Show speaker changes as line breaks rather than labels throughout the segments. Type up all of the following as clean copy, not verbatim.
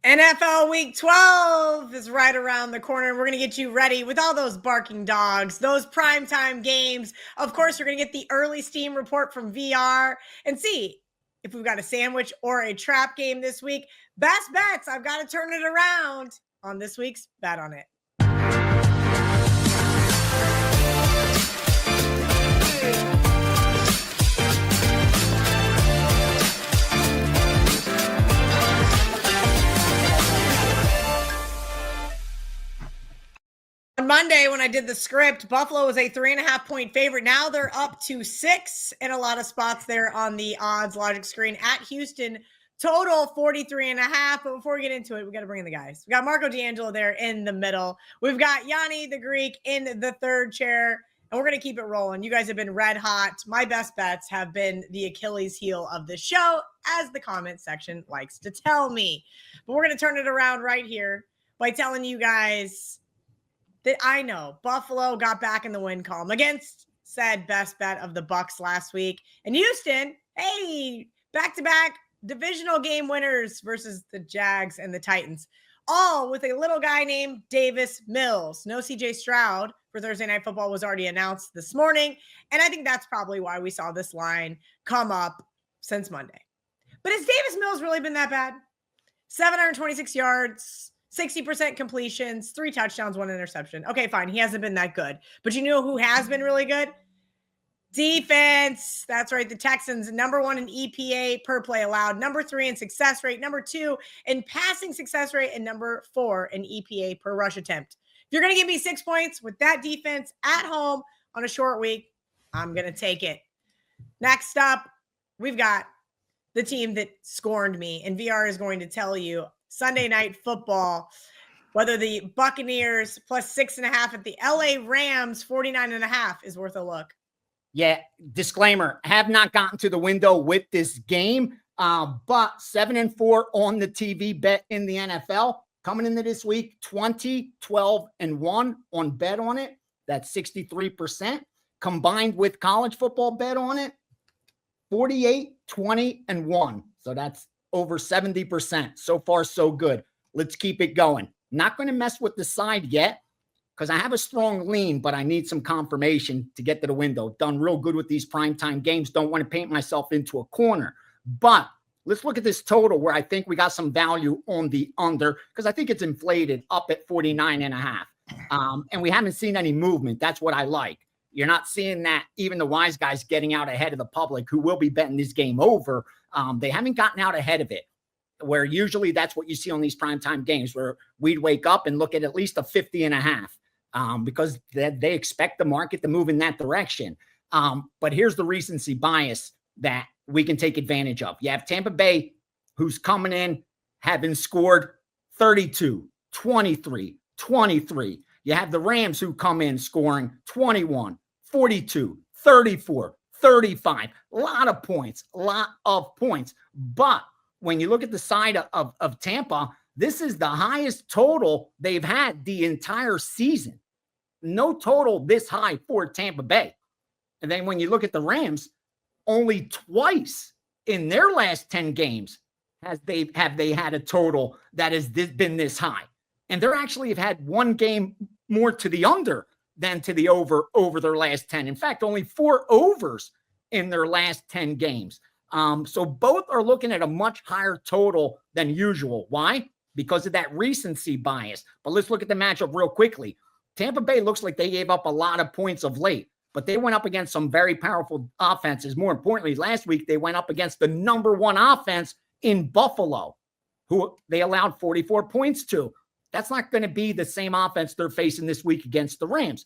NFL Week 12 is right around the corner. We're going to get you ready with all those barking dogs, those primetime games. Of course, we're going to get the early Steam report from VR and see if we've got a sandwich or a trap game this week. Best bets, I've got to turn it around on this week's Bet on It. On Monday, when I did the script, Buffalo was a 3.5-point favorite. Now they're up to 6 in a lot of spots there on the odds logic screen at Houston. Total 43.5. But before we get into it, we got to bring in the guys. We got Marco D'Angelo there in the middle. We've got Gianni the Greek in the third chair. And we're going to keep it rolling. You guys have been red hot. My best bets have been the Achilles heel of the show, as the comment section likes to tell me. But we're going to turn it around right here by telling you guys that I know Buffalo got back in the win column against said best bet of the Bucks last week. And Houston, hey, back-to-back divisional game winners versus the Jags and the Titans, all with a little guy named Davis Mills. No CJ Stroud for Thursday Night Football was already announced this morning, and I think that's probably why we saw this line come up since Monday. But has Davis Mills really been that bad? 726 yards, 60% completions, 3 touchdowns, 1 interception. Okay, fine. He hasn't been that good. But you know who has been really good? Defense. That's right. The Texans, number 1 in EPA per play allowed, number 3 in success rate, number 2 in passing success rate, and number 4 in EPA per rush attempt. If you're going to give me 6 points with that defense at home on a short week, I'm going to take it. Next up, we've got the team that scorned me, and VR is going to tell you Sunday Night Football, whether the Buccaneers plus 6.5 at the LA Rams 49.5 is worth a look.
Yeah, disclaimer, have not gotten to the window with this game, but 7-4 on the TV bet in the NFL. Coming into this week, 20-12-1 on bet on it. That's 63%. Combined with college football bet on it, 48-20-1. So that's over 70%. So far, so good. Let's keep it going. Not going to mess with the side yet because I have a strong lean, but I need some confirmation to get to the window. Done real good with these primetime games. Don't want to paint myself into a corner. But let's look at this total where I think we got some value on the under because I think it's inflated up at 49.5. And we haven't seen any movement. That's what I like. You're not seeing that even the wise guys getting out ahead of the public who will be betting this game over. They haven't gotten out ahead of it, where usually that's what you see on these primetime games where we'd wake up and look at least a 50.5 because they expect the market to move in that direction. But here's the recency bias that we can take advantage of. You have Tampa Bay, who's coming in, having scored 32, 23, 23. You have the Rams who come in scoring 21, 42, 34, 35. A lot of points. But when you look at the side of Tampa, this is the highest total they've had the entire season. No total this high for Tampa Bay. And then when you look at the Rams, only twice in their last 10 games have they had a total that has been this high. And they're actually have had one game more to the under than to the over their last 10. In fact, only 4 overs in their last 10 games. So both are looking at a much higher total than usual. Why? Because of that recency bias. But let's look at the matchup real quickly. Tampa Bay looks like they gave up a lot of points of late, but they went up against some very powerful offenses. More importantly, last week, they went up against the number 1 offense in Buffalo, who they allowed 44 points to. That's not going to be the same offense they're facing this week against the Rams.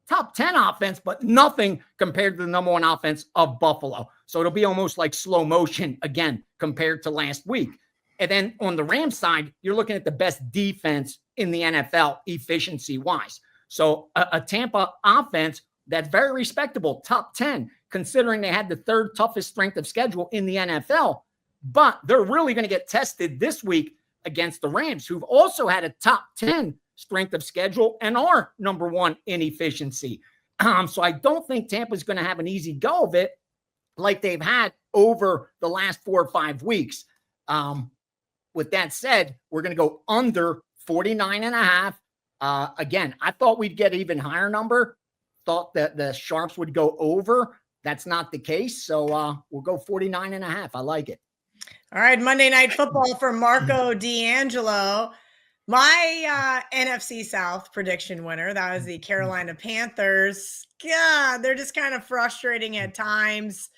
Top 10 offense, but nothing compared to the number 1 offense of Buffalo. So it'll be almost like slow motion again compared to last week. And then on the Rams side, you're looking at the best defense in the NFL efficiency-wise. So a Tampa offense that's very respectable, top 10, considering they had the 3rd toughest strength of schedule in the NFL. But they're really going to get tested this week against the Rams, who've also had a top 10 strength of schedule and are number 1 in efficiency. So I don't think Tampa's going to have an easy go of it like they've had over the last 4 or 5 weeks. with that said, we're going to go under 49.5. Again, I thought we'd get an even higher number. Thought that the Sharps would go over. That's not the case. So we'll go 49.5. I like it.
All right. Monday Night Football for Marco D'Angelo. My NFC South prediction winner, that was the Carolina Panthers. God, they're just kind of frustrating at times.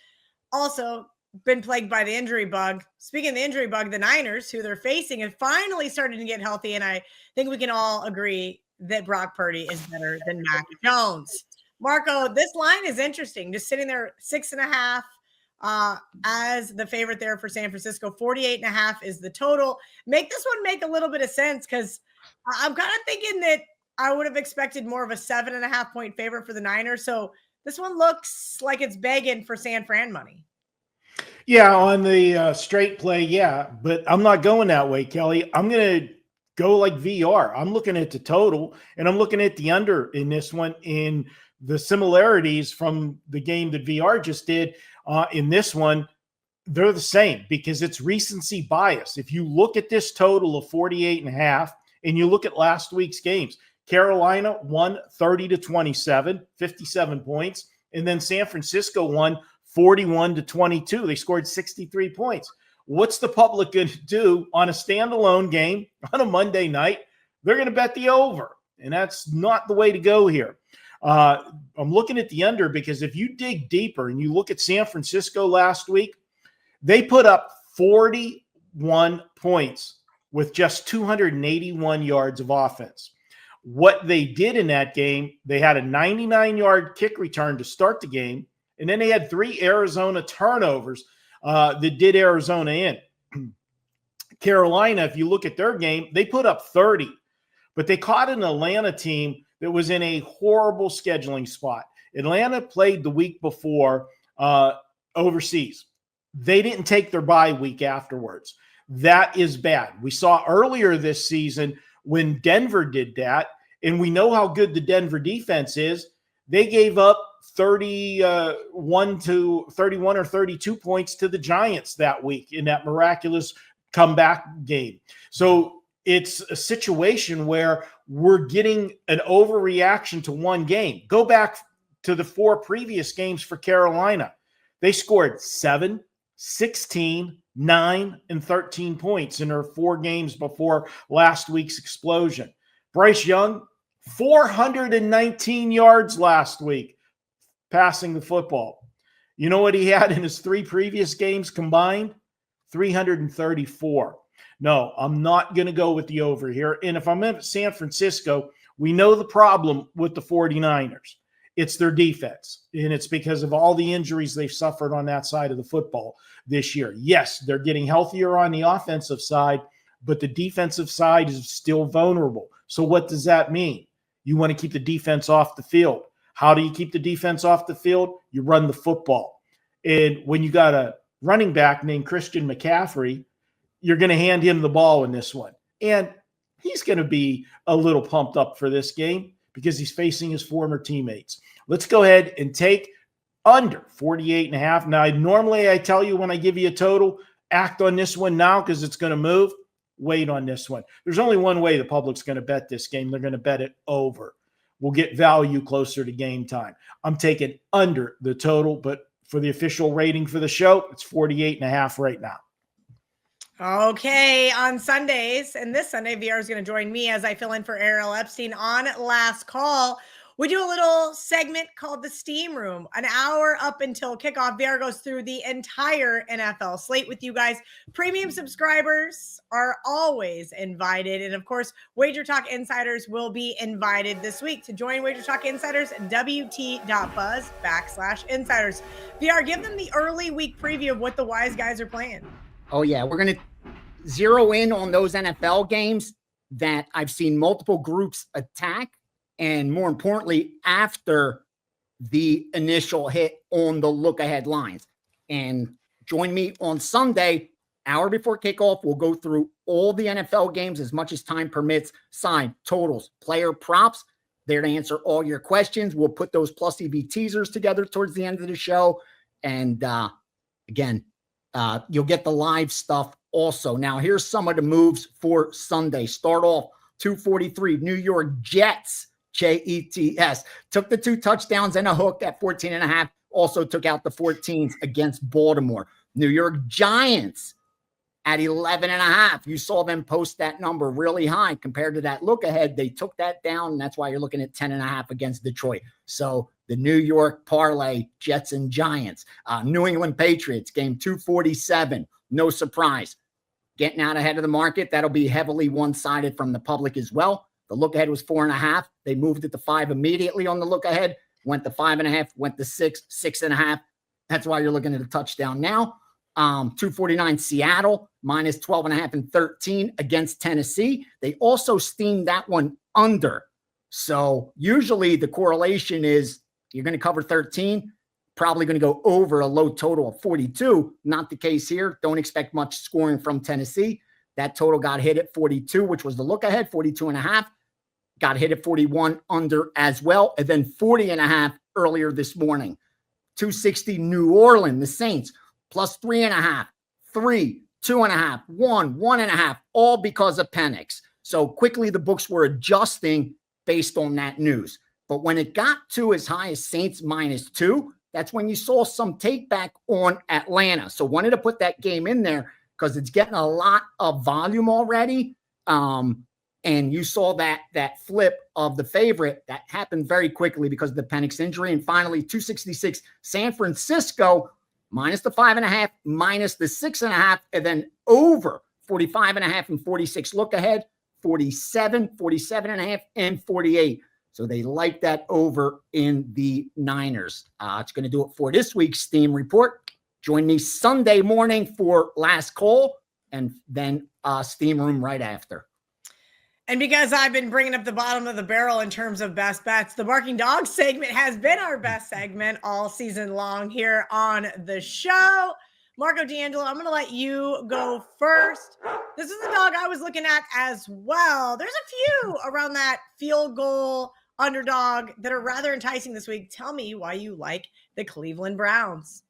Also, been plagued by the injury bug. Speaking of the injury bug, the Niners, who they're facing, have finally started to get healthy. And I think we can all agree that Brock Purdy is better than Mac Jones. Marco, this line is interesting. Just sitting there 6.5 as the favorite there for San Francisco. 48.5 is the total. Make this one make a little bit of sense, because I'm kind of thinking that I would have expected more of a 7.5 point favorite for the Niners. So this one looks like it's begging for San Fran money.
Yeah, on the straight play, yeah. But I'm not going that way, Kelly. I'm going to go like VR. I'm looking at the total, and I'm looking at the under in this one. In the similarities from the game that VR just did in this one, they're the same because it's recency bias. If you look at this total of 48.5 and you look at last week's games, Carolina won 30-27, 57 points. And then San Francisco won 41-22. They scored 63 points. What's the public going to do on a standalone game on a Monday night? They're going to bet the over. And that's not the way to go here. I'm looking at the under because if you dig deeper and you look at San Francisco last week, they put up 41 points with just 281 yards of offense. What they did in that game, they had a 99-yard kick return to start the game, and then they had 3 Arizona turnovers that did Arizona in. Carolina, if you look at their game, they put up 30, but they caught an Atlanta team that was in a horrible scheduling spot. Atlanta played the week before overseas. They didn't take their bye week afterwards. That is bad. We saw earlier this season when Denver did that, and we know how good the Denver defense is. They gave up 31 or 32 points to the Giants that week in that miraculous comeback game. So it's a situation where we're getting an overreaction to one game. Go back to the 4 previous games for Carolina. They scored 7, 16, 9, and 13 points in their 4 games before last week's explosion. Bryce Young, 419 yards last week passing the football. You know what he had in his 3 previous games combined? 334. No, I'm not going to go with the over here. And if I'm in San Francisco, we know the problem with the 49ers. It's their defense, and it's because of all the injuries they've suffered on that side of the football this year. Yes, they're getting healthier on the offensive side, but the defensive side is still vulnerable. So what does that mean? You want to keep the defense off the field. How do you keep the defense off the field? You run the football. And when you got a running back named Christian McCaffrey, you're going to hand him the ball in this one. And he's going to be a little pumped up for this game because he's facing his former teammates. Let's go ahead and take under 48.5. Now, normally I tell you when I give you a total, act on this one now because it's going to move. Wait on this one. There's only one way the public's going to bet this game. They're going to bet it over. We'll get value closer to game time. I'm taking under the total, but for the official rating for the show, it's 48.5 right now.
Okay, on Sundays, and this Sunday, VR is going to join me as I fill in for Ariel Epstein on Last Call. We do a little segment called the Steam Room. An hour up until kickoff, VR goes through the entire NFL slate with you guys. Premium subscribers are always invited. And of course, Wager Talk Insiders will be invited this week. To join Wager Talk Insiders, wt.buzz/insiders. VR, give them the early week preview of what the wise guys are playing.
Oh, yeah. We're going to zero in on those NFL games that I've seen multiple groups attack. And more importantly, after the initial hit on the look-ahead lines. And join me on Sunday, hour before kickoff. We'll go through all the NFL games as much as time permits, sign, totals, player props. There to answer all your questions. We'll put those plus EV teasers together towards the end of the show. And again, you'll get the live stuff also. Now, here's some of the moves for Sunday. Start off 243, New York Jets, Jets, took the 2 touchdowns and a hook at 14.5. Also took out the 14s against Baltimore. New York Giants at 11.5. You saw them post that number really high compared to that look ahead. They took that down, and that's why you're looking at 10.5 against Detroit. So the New York parlay, Jets and Giants. New England Patriots, game 247. No surprise. Getting out ahead of the market. That'll be heavily one-sided from the public as well. The look ahead was 4.5. They moved it to 5 immediately on the look ahead. Went to 5.5, went to 6, 6.5. That's why you're looking at a touchdown now. 249 Seattle, minus 12.5 and 13 against Tennessee. They also steamed that one under. So usually the correlation is you're going to cover 13, probably going to go over a low total of 42. Not the case here. Don't expect much scoring from Tennessee. That total got hit at 42, which was the look ahead, 42.5. Got hit at 41 under as well. And then 40.5 earlier this morning. 260 New Orleans, the Saints, plus 3.5, 3, 2.5, 1, 1.5, all because of Penix. So quickly the books were adjusting based on that news. But when it got to as high as Saints minus 2, that's when you saw some take back on Atlanta. So wanted to put that game in there because it's getting a lot of volume already. And you saw that flip of the favorite that happened very quickly because of the Penix injury. And finally, 266 San Francisco, minus the 5.5, minus the 6.5, and then over 45.5 and 46 look ahead, 47, 47.5, and 48. So they like that over in the Niners. It's going to do it for this week's Steam Report. Join me Sunday morning for Last Call and then Steam Room right after.
And because I've been bringing up the bottom of the barrel in terms of best bets, the Barking Dog segment has been our best segment all season long here on the show. Marco D'Angelo, I'm going to let you go first. This is the dog I was looking at as well. There's a few around that field goal underdog that are rather enticing this week. Tell me why you like the Cleveland Browns.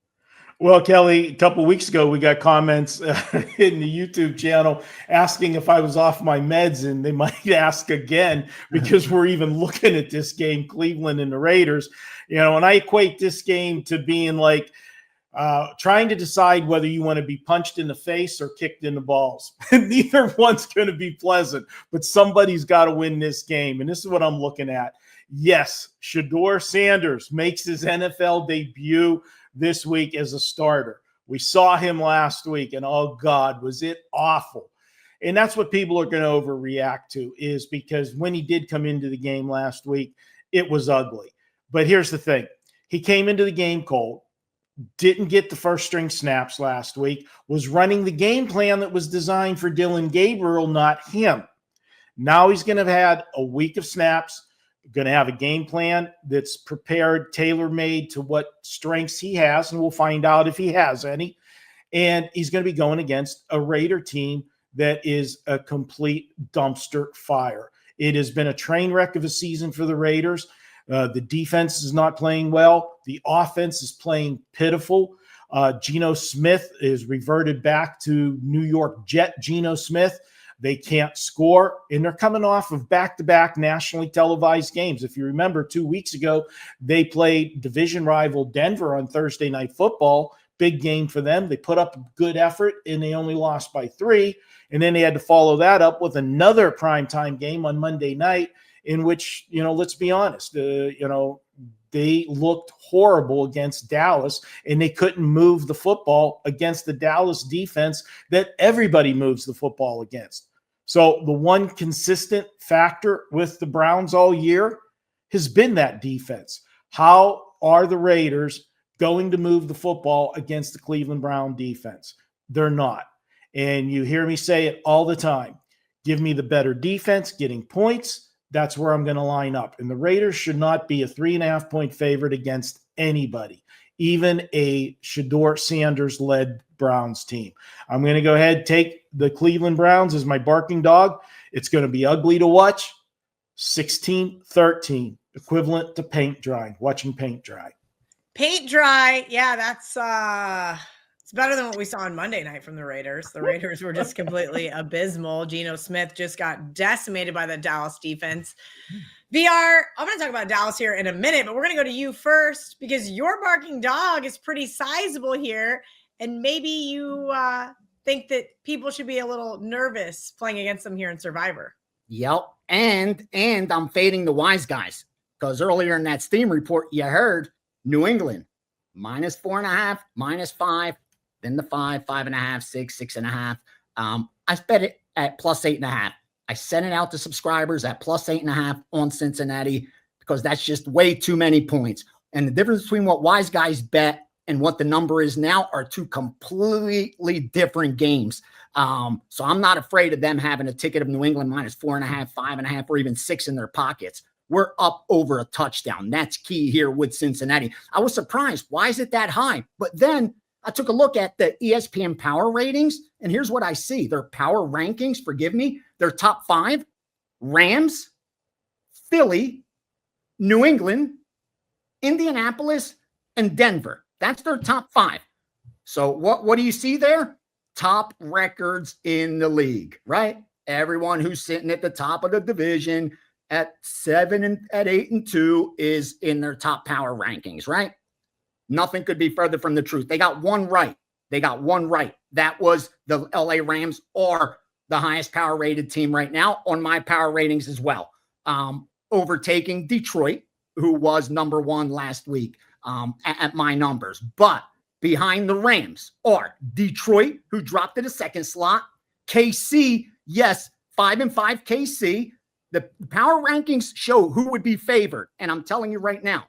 Well, Kelly, a couple of weeks ago, we got comments in the YouTube channel asking if I was off my meds, and they might ask again because we're even looking at this game, Cleveland and the Raiders. And I equate this game to being like trying to decide whether you want to be punched in the face or kicked in the balls. Neither one's going to be pleasant, but somebody's got to win this game, and this is what I'm looking at. Yes, Shedeur Sanders makes his NFL debut this week as a starter. We saw him last week, and oh God, was it awful. And that's what people are going to overreact to, is because when he did come into the game last week, it was ugly. But here's the thing. He came into the game cold, didn't get the first string snaps last week, was running the game plan that was designed for Dylan Gabriel, not him. Now he's going to have had a week of snaps, going to have a game plan that's prepared, tailor-made to what strengths he has, and we'll find out if he has any. And he's going to be going against a Raider team that is a complete dumpster fire. It has been a train wreck of a season for the Raiders. The defense is not playing well. The offense is playing pitiful. Geno Smith is reverted back to New York Jet Geno Smith. They can't score, and they're coming off of back-to-back nationally televised games. If you remember, 2 weeks ago, they played division rival Denver on Thursday Night Football. Big game for them. They put up a good effort, and they only lost by 3. And then they had to follow that up with another primetime game on Monday night in which, let's be honest, they looked horrible against Dallas, and they couldn't move the football against the Dallas defense that everybody moves the football against. So the one consistent factor with the Browns all year has been that defense. How are the Raiders going to move the football against the Cleveland Brown defense? They're not. And you hear me say it all the time. Give me the better defense, getting points. That's where I'm going to line up. And the Raiders should not be a 3.5-point favorite against anybody, even a Shedeur Sanders-led Browns team. I'm going to go ahead and take the Cleveland Browns as my barking dog. It's going to be ugly to watch. 16-13, equivalent to paint drying, watching paint dry.
Paint dry. Yeah, that's It's better than what we saw on Monday night from the Raiders. The Raiders were just completely abysmal. Geno Smith just got decimated by the Dallas defense. VR, I'm going to talk about Dallas here in a minute, but we're going to go to you first because your barking dog is pretty sizable here. And maybe you think that people should be a little nervous playing against them here in Survivor.
Yep. And I'm fading the wise guys because earlier in that Steam report, you heard New England -4.5, -5, then the 5, 5.5, 6, 6.5. I bet it at +8.5. I sent it out to subscribers at +8.5 on Cincinnati because that's just way too many points. And the difference between what wise guys bet and what the number is now are two completely different games. So I'm not afraid of them having a ticket of New England -4.5, 5.5, or even 6 in their pockets. We're up over a touchdown. That's key here with Cincinnati. I was surprised. Why is it that high? But then I took a look at the ESPN power ratings, and here's what I see. Their power rankings, forgive me, their top 5, Rams, Philly, New England, Indianapolis, and Denver. That's their top 5. So what do you see there? Top records in the league, right? Everyone who's sitting at the top of the division at 7 and at 8-2 is in their top power rankings, right? Nothing could be further from the truth. They got one right. That was the LA Rams are the highest power rated team right now on my power ratings as well. Overtaking Detroit, who was number 1 last week at my numbers. But behind the Rams are Detroit, who dropped to the 2nd slot. KC, yes, 5-5 KC. The power rankings show who would be favored. And I'm telling you right now,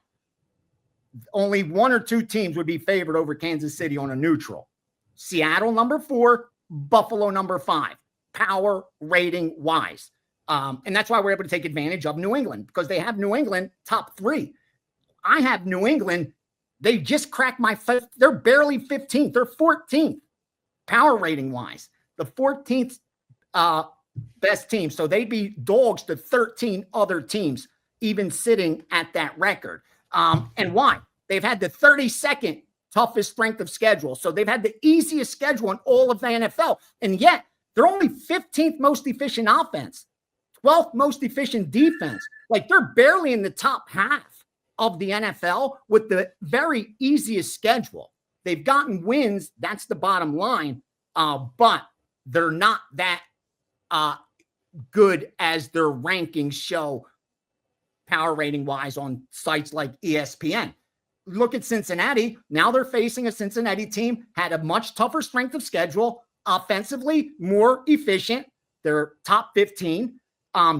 only 1 or 2 teams would be favored over Kansas City on a neutral. Seattle, number 4, Buffalo, number 5, power rating wise. And that's why we're able to take advantage of New England because they have New England top 3. I have New England. They just cracked my fifth. They're barely 15th. They're 14th power rating wise. The 14th best team. So they'd be dogs to 13 other teams, even sitting at that record. And why? They've had the 32nd toughest strength of schedule. So they've had the easiest schedule in all of the NFL. And yet they're only 15th most efficient offense, 12th most efficient defense. Like they're barely in the top half of the NFL with the very easiest schedule. They've gotten wins. That's the bottom line. But they're not that good as their rankings show power rating wise on sites like ESPN. Look at Cincinnati. Now they're facing a Cincinnati team, had a much tougher strength of schedule, offensively more efficient. They're top 15.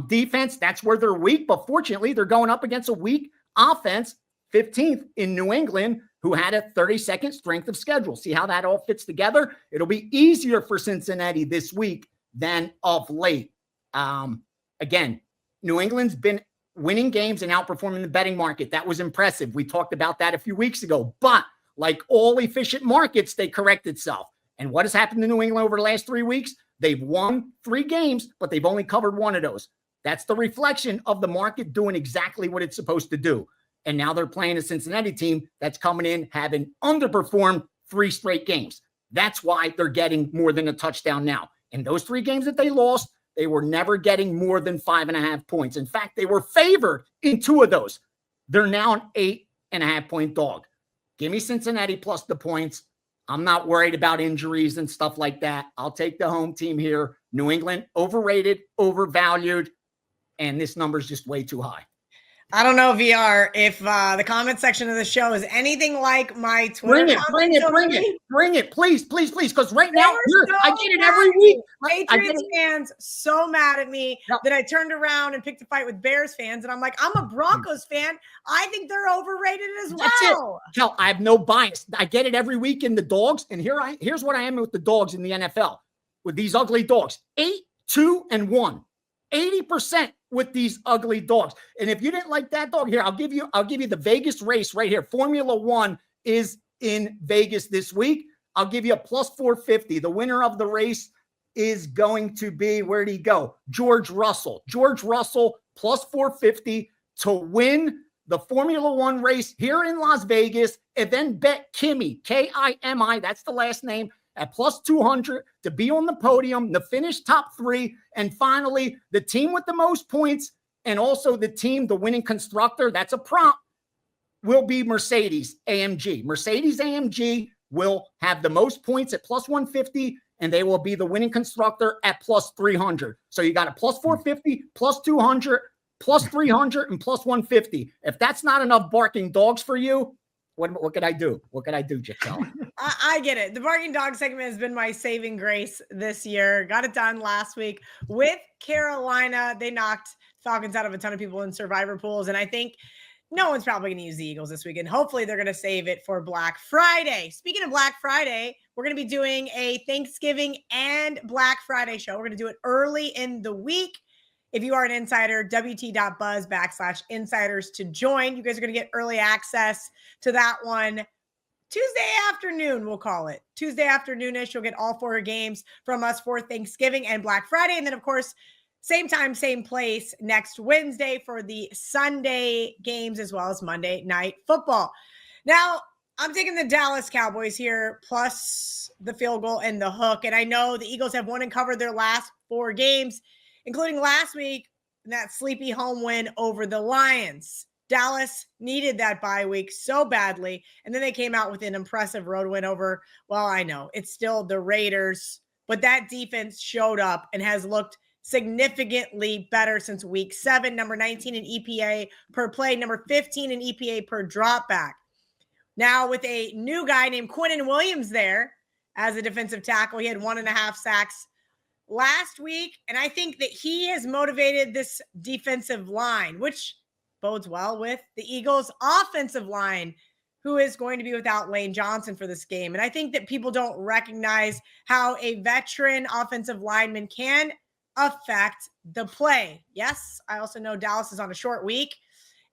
Defense, that's where they're weak, but fortunately they're going up against a weak offense, 15th in New England, who had a 32nd strength of schedule. See how that all fits together? It'll be easier for Cincinnati this week than of late. Again, New England's been winning games and outperforming the betting market. That was impressive. We talked about that a few weeks ago. But like all efficient markets, they correct itself. And what has happened to New England over the last 3 weeks? They've won 3 games, but they've only covered 1 of those. That's the reflection of the market doing exactly what it's supposed to do. And now they're playing a Cincinnati team that's coming in having underperformed 3 straight games. That's why they're getting more than a touchdown now. In those 3 games that they lost, they were never getting more than 5.5 points. In fact, they were favored in 2 of those. They're now an 8.5 point dog. Give me Cincinnati plus the points. I'm not worried about injuries and stuff like that. I'll take the home team here. New England, overrated, overvalued, and this number is just way too high.
I don't know, VR, if the comment section of the show is anything like my Twitter.
Bring it, please, because right now, I get it every week.
Patriots fans so mad at me that I turned around and picked a fight with Bears fans, and I'm like, I'm a Broncos fan. I think they're overrated as well.
That's it. Kel, I have no bias. I get it every week in the dogs, and here's what I am with the dogs in the NFL, with these ugly dogs. 8-2-1. 80% with these ugly dogs. And if you didn't like that dog here, I'll give you the Vegas race right here. Formula 1 is in Vegas this week. I'll give you a plus 450. The winner of the race is going to be, where'd he go? George Russell plus 450 to win the Formula One race here in Las Vegas, and then bet Kimi, Kimi, that's the last name, at plus 200 to be on the podium, to finish top 3, and finally, the team with the most points, and also the winning constructor, that's a prompt, will be Mercedes AMG. Mercedes AMG will have the most points at plus 150, and they will be the winning constructor at plus 300. So you got a plus 450, plus 200, plus 300, and plus 150. If that's not enough barking dogs for you, what could I do? What could I do, Giselle?
I get it. The barking dog segment has been my saving grace this year. Got it done last week with Carolina. They knocked Falcons out of a ton of people in survivor pools, and I think no one's probably going to use the Eagles this weekend. Hopefully, they're going to save it for Black Friday. Speaking of Black Friday, we're going to be doing a Thanksgiving and Black Friday show. We're going to do it early in the week. If you are an insider, wt.buzz/insiders to join. You guys are going to get early access to that one Tuesday afternoon, we'll call it. Tuesday afternoonish, you'll get all 4 games from us for Thanksgiving and Black Friday. And then, of course, same time, same place next Wednesday for the Sunday games as well as Monday Night Football. Now, I'm taking the Dallas Cowboys here, plus the field goal and the hook. And I know the Eagles have won and covered their last 4 games, including last week, that sleepy home win over the Lions. Dallas needed that bye week so badly. And then they came out with an impressive road win over, well, I know it's still the Raiders, but that defense showed up and has looked significantly better since week 7, number 19 in EPA per play, number 15 in EPA per drop back. Now with a new guy named Quinnen Williams there as a defensive tackle, he had 1.5 sacks last week. And I think that he has motivated this defensive line, which bodes well with the Eagles' offensive line, who is going to be without Lane Johnson for this game. And I think that people don't recognize how a veteran offensive lineman can affect the play. Yes, I also know Dallas is on a short week.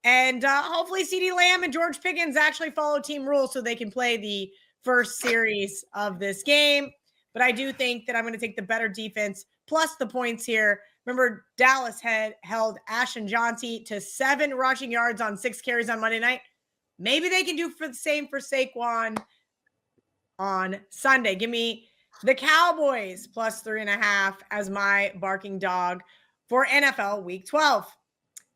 And hopefully CeeDee Lamb and George Pickens actually follow team rules so they can play the first series of this game. But I do think that I'm going to take the better defense plus the points here. Remember, Dallas had held Ashton Johnson to 7 rushing yards on 6 carries on Monday night. Maybe they can do the same for Saquon on Sunday. Give me the Cowboys plus 3.5 as my barking dog for NFL Week 12.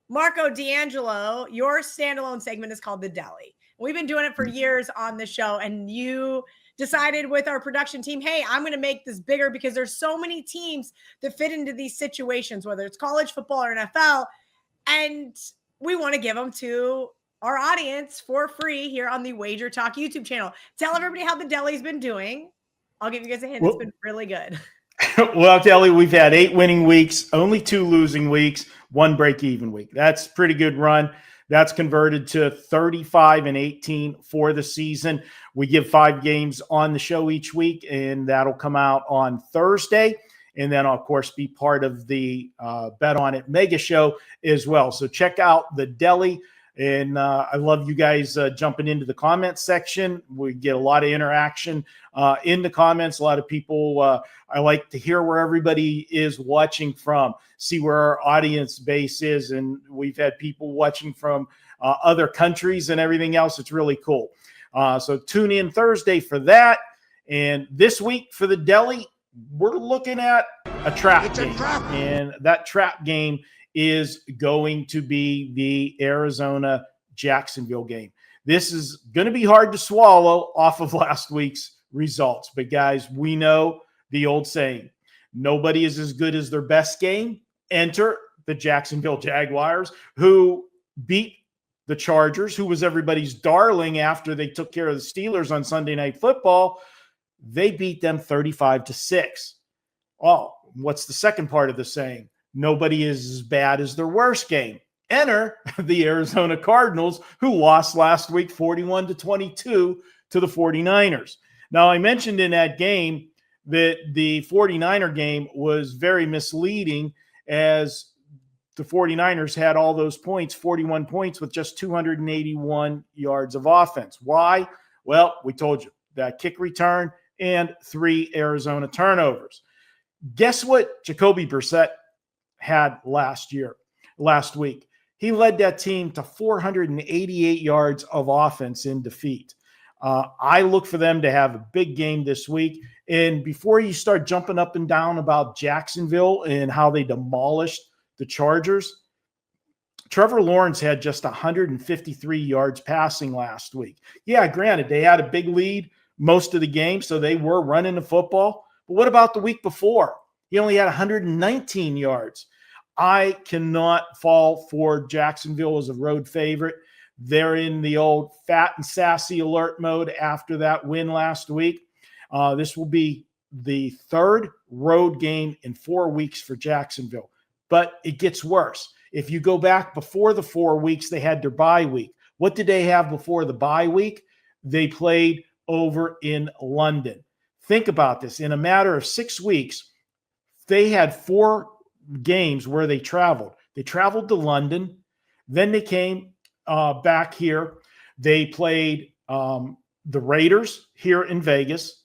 Marco D'Angelo, your standalone segment is called The Deli. We've been doing it for years on the show, and you decided with our production team, hey, I'm going to make this bigger because there's so many teams that fit into these situations, whether it's college football or NFL, and we want to give them to our audience for free here on the Wager Talk YouTube channel. Tell everybody how the Deli's been doing. I'll give you guys a hint. It's been really good.
Well, Kelly, we've had 8 winning weeks, only 2 losing weeks, 1 break-even week. That's a pretty good run. That's converted to 35-18 for the season. We give 5 games on the show each week, and that'll come out on Thursday. And then, of course, be part of the Bet On It Mega Show as well. So check out the Deli. And I love you guys jumping into the comments section. We get a lot of interaction in the comments. A lot of people, I like to hear where everybody is watching from, see where our audience base is. And we've had people watching from other countries and everything else. It's really cool. So tune in Thursday for that. And this week for the Deli, we're looking at a trap game. And that trap game is going to be the Arizona-Jacksonville game. This is going to be hard to swallow off of last week's results. But, guys, we know the old saying, nobody is as good as their best game. Enter the Jacksonville Jaguars, who beat the Chargers, who was everybody's darling after they took care of the Steelers on Sunday Night Football. They beat them 35-6. Oh, what's the second part of the saying? Nobody is as bad as their worst game. Enter the Arizona Cardinals, who lost last week 41-22 to the 49ers. Now, I mentioned in that game that the 49er game was very misleading, as the 49ers had all those points, 41 points, with just 281 yards of offense. Why? Well, we told you, that kick return and 3 Arizona turnovers. Guess what Jacoby Brissett had last week? He led that team to 488 yards of offense in defeat. I look for them to have a big game this week. And before you start jumping up and down about Jacksonville and how they demolished the Chargers, Trevor Lawrence had just 153 yards passing last week. Yeah, granted, they had a big lead most of the game, so they were running the football. But what about the week before? He only had 119 yards. I cannot fall for Jacksonville as a road favorite. They're in the old fat and sassy alert mode after that win last week. This will be the third road game in 4 weeks for Jacksonville. But it gets worse. If you go back before the 4 weeks, they had their bye week. What did they have before the bye week? They played over in London. Think about this. In a matter of 6 weeks, they had 4 games where they traveled. They traveled to London. Then they came back here. They played the Raiders here in Vegas,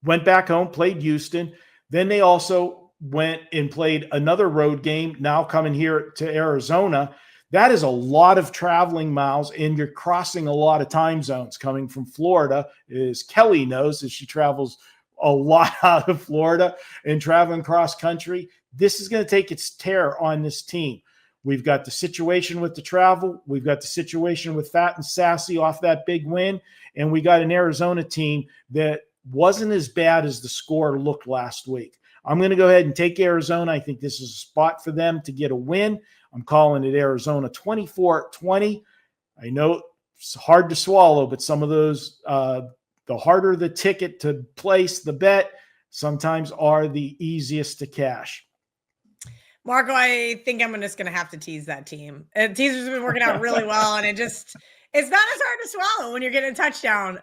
went back home, played Houston. Then they also went and played another road game, now coming here to Arizona. That is a lot of traveling miles, and you're crossing a lot of time zones coming from Florida, as Kelly knows, as she travels a lot out of Florida and traveling cross country. This is going to take its tear on this team. We've got the situation with the travel. We've got the situation with Fat and Sassy off that big win. And we got an Arizona team that wasn't as bad as the score looked last week. I'm going to go ahead and take Arizona. I think this is a spot for them to get a win. I'm calling it Arizona 24-20. I know it's hard to swallow, but some of those, the harder the ticket to place the bet, sometimes are the easiest to cash.
Marco, I think I'm just going to have to tease that team. And teasers have been working out really well, and it's not as hard to swallow when you're getting a touchdown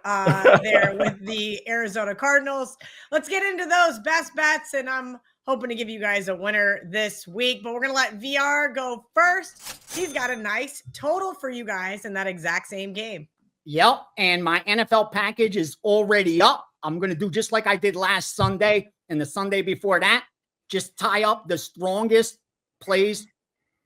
there with the Arizona Cardinals. Let's get into those best bets, and I'm hoping to give you guys a winner this week, but we're going to let VR go first. He's got a nice total for you guys in that exact same game.
Yep, and my NFL package is already up. I'm going to do just like I did last Sunday and the Sunday before that. Just tie up the strongest plays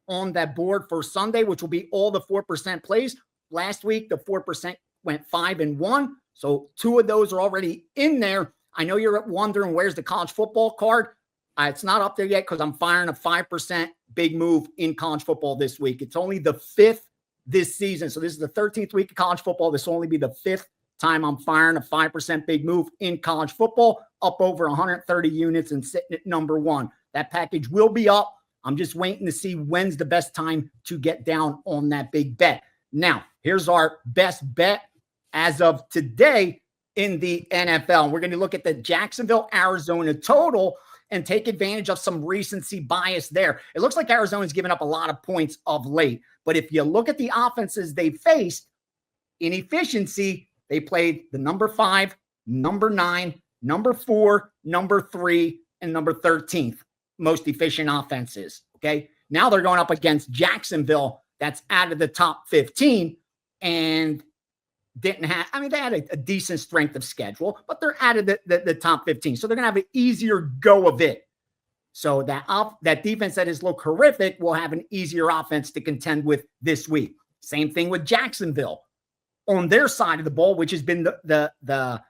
on that board for Sunday, which will be all the 4% plays. Last week, the 4% went 5-1. So 2 of those are already in there. I know you're wondering where's the college football card. It's not up there yet because I'm firing a 5% big move in college football this week. It's only the 5th this season. So this is the 13th week of college football. This will only be the 5th time I'm firing a 5% big move in college football, up over 130 units and sitting at number 1. That package will be up. I'm just waiting to see when's the best time to get down on that big bet. Now, here's our best bet as of today in the NFL. We're going to look at the Jacksonville, Arizona total and take advantage of some recency bias there. It looks like Arizona's given up a lot of points of late, but if you look at the offenses they faced in efficiency, they played the number 5, number 9, number 4, number 3, and number 13th most efficient offenses. Okay. Now they're going up against Jacksonville. That's out of the top 15 and didn't have, I mean, they had a decent strength of schedule, but they're out of the top 15. So they're going to have an easier go of it. So that defense that has looked horrific will have an easier offense to contend with this week. Same thing with Jacksonville on their side of the ball, which has been the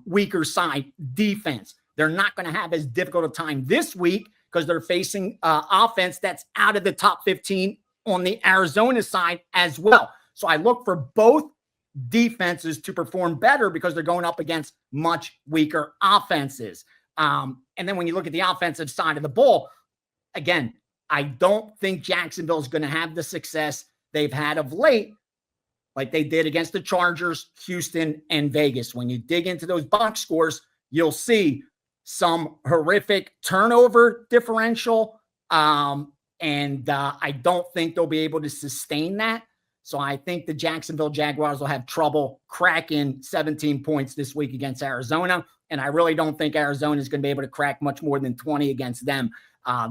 weaker side defense. They're not going to have as difficult a time this week because they're facing offense that's out of the top 15 on the Arizona side as well. So I look for both defenses to perform better because they're going up against much weaker offenses. And then when you look at the offensive side of the ball, again, I don't think Jacksonville is going to have the success they've had of late like they did against the Chargers, Houston, and Vegas. When you dig into those box scores, you'll see some horrific turnover differential. And I don't think they'll be able to sustain that. So I think the Jacksonville Jaguars will have trouble cracking 17 points this week against Arizona. And I really don't think Arizona is going to be able to crack much more than 20 against them.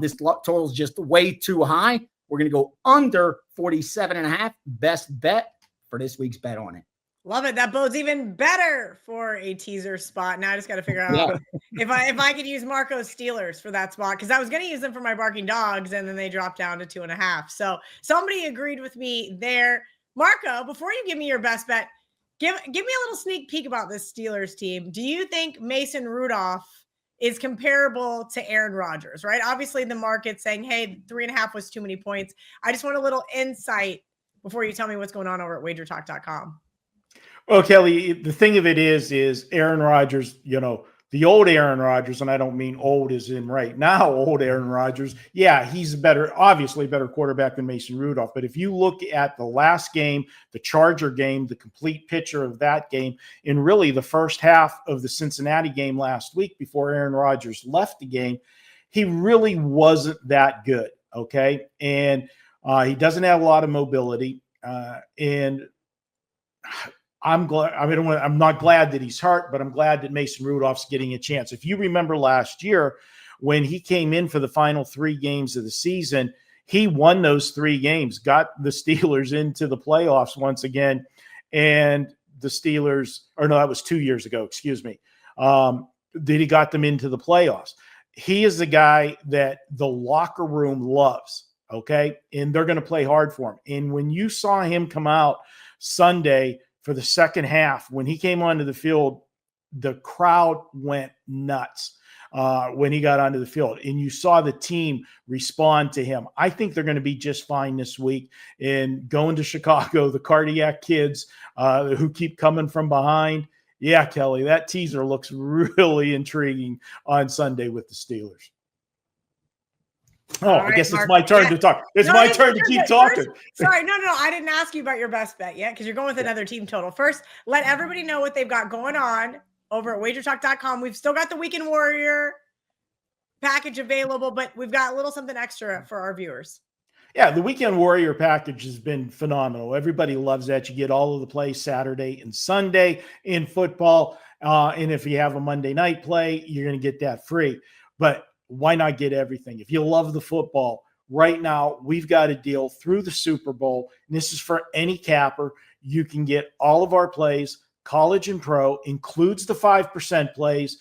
This total is just way too high. We're going to go under 47.5. Best bet for this week's bet on it.
Love it. That bodes even better for a teaser spot. Now I just got to figure out if I could use Marco's Steelers for that spot, because I was going to use them for my barking dogs, and then they dropped down to 2.5. So somebody agreed with me there. Marco, before you give me your best bet, give me a little sneak peek about this Steelers team. Do you think Mason Rudolph is comparable to Aaron Rodgers? Right? Obviously, the market's saying, hey, 3.5 was too many points. I just want a little insight before you tell me what's going on over at wagertalk.com.
Well, Kelly, the thing of it is Aaron Rodgers, the old Aaron Rodgers, and I don't mean old as in right now, old Aaron Rodgers. Yeah, he's obviously a better quarterback than Mason Rudolph. But if you look at the last game, the Charger game, the complete picture of that game, and really the first half of the Cincinnati game last week before Aaron Rodgers left the game, he really wasn't that good. Okay. And he doesn't have a lot of mobility. And I'm glad. I'm not glad that he's hurt, but I'm glad that Mason Rudolph's getting a chance. If you remember last year when he came in for the final 3 games of the season, he won those 3 games, got the Steelers into the playoffs once again. And the Steelers, or no, that was 2 years ago, excuse me. That he got them into the playoffs. He is the guy that the locker room loves. Okay. And they're going to play hard for him. And when you saw him come out Sunday for the second half, when he came onto the field, the crowd went nuts when he got onto the field. And you saw the team respond to him. I think they're going to be just fine this week. And going to Chicago, the cardiac kids who keep coming from behind. Yeah, Kelly, that teaser looks really intriguing on Sunday with the Steelers. Oh, I guess it's my turn to talk. It's my turn to keep talking.
Sorry, no. I didn't ask you about your best bet yet, because you're going with another team total. First, let everybody know what they've got going on over at wagertalk.com. We've still got the Weekend Warrior package available, but we've got a little something extra for our viewers.
Yeah, the Weekend Warrior package has been phenomenal. Everybody loves that. You get all of the plays Saturday and Sunday in football. And if you have a Monday night play, you're going to get that free. But why not get everything? If you love the football, right now we've got a deal through the Super Bowl. And this is for any capper. You can get all of our plays, college and pro, includes the 5% plays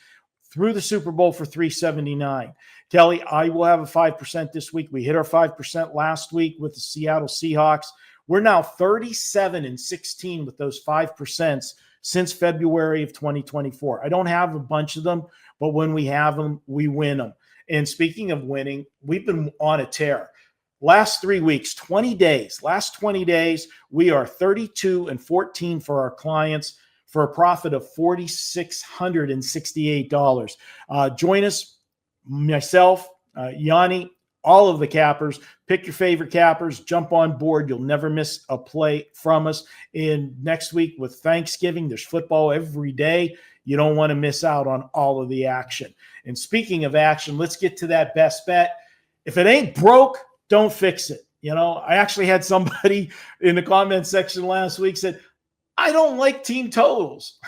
through the Super Bowl for $379. Kelly, I will have a 5% this week. We hit our 5% last week with the Seattle Seahawks. We're now 37-16 with those 5% since February of 2024. I don't have a bunch of them, but when we have them, we win them. And speaking of winning, we've been on a tear. Last 3 weeks, 20 days, we are 32-14 for our clients for a profit of $4,668. Join us, myself, Gianni, all of the cappers. Pick your favorite cappers, jump on board. You'll never miss a play from us. And next week with Thanksgiving, there's football every day. You don't want to miss out on all of the action. And speaking of action, let's get to that best bet. If it ain't broke, don't fix it. I actually had somebody in the comment section last week said, I don't like team totals.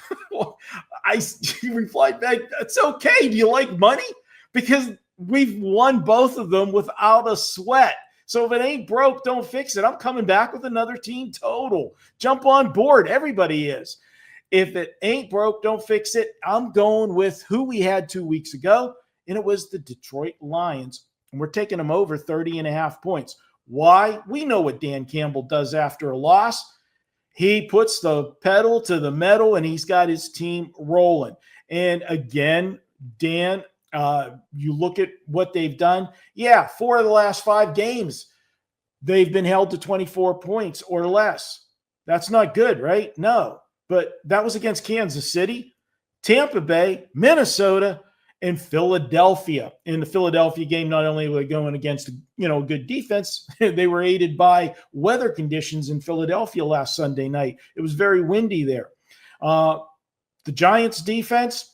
I replied back, that's okay. Do you like money? Because we've won both of them without a sweat. So if it ain't broke, don't fix it. I'm coming back with another team total. Jump on board. Everybody is. If it ain't broke, don't fix it. I'm going with who we had 2 weeks ago, and it was the Detroit Lions. And we're taking them over 30.5 points. Why? We know what Dan Campbell does after a loss. He puts the pedal to the metal, and he's got his team rolling. And again, Dan, you look at what they've done. Yeah, 4 of the last 5 games, they've been held to 24 points or less. That's not good, right? No. But that was against Kansas City, Tampa Bay, Minnesota, and Philadelphia. In the Philadelphia game, not only were they going against a good defense, they were aided by weather conditions in Philadelphia last Sunday night. It was very windy there. The Giants defense,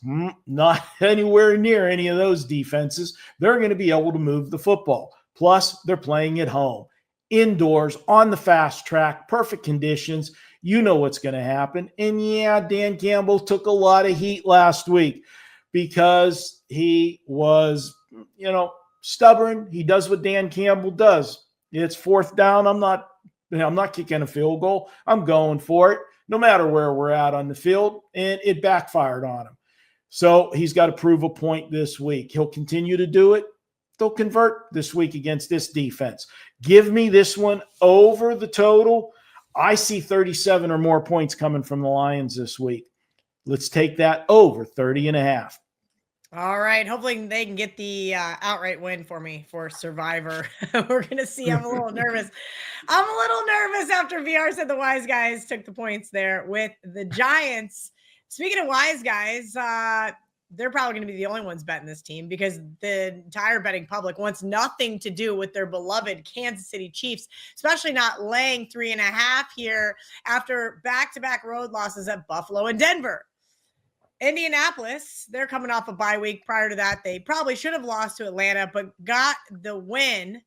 not anywhere near any of those defenses. They're going to be able to move the football. Plus, they're playing at home, indoors, on the fast track, perfect conditions. You know what's going to happen. And yeah, Dan Campbell took a lot of heat last week because he was, stubborn. He does what Dan Campbell does. It's 4th down. I'm not kicking a field goal. I'm going for it. no matter where we're at on the field, and it backfired on him. So he's got to prove a point this week. He'll continue to do it. They'll convert this week against this defense. Give me this one over the total. I see 37 or more points coming from the Lions this week. Let's take that over 30.5.
All right. Hopefully they can get the outright win for me for Survivor. We're going to see. I'm a little nervous. I'm a little nervous after VR said the Wise Guys took the points there with the Giants. Speaking of Wise Guys, they're probably going to be the only ones betting this team because the entire betting public wants nothing to do with their beloved Kansas City Chiefs, especially not laying 3.5 here after back-to-back road losses at Buffalo and Denver. Indianapolis, they're coming off a bye week. Prior to that, they probably should have lost to Atlanta, but got the win.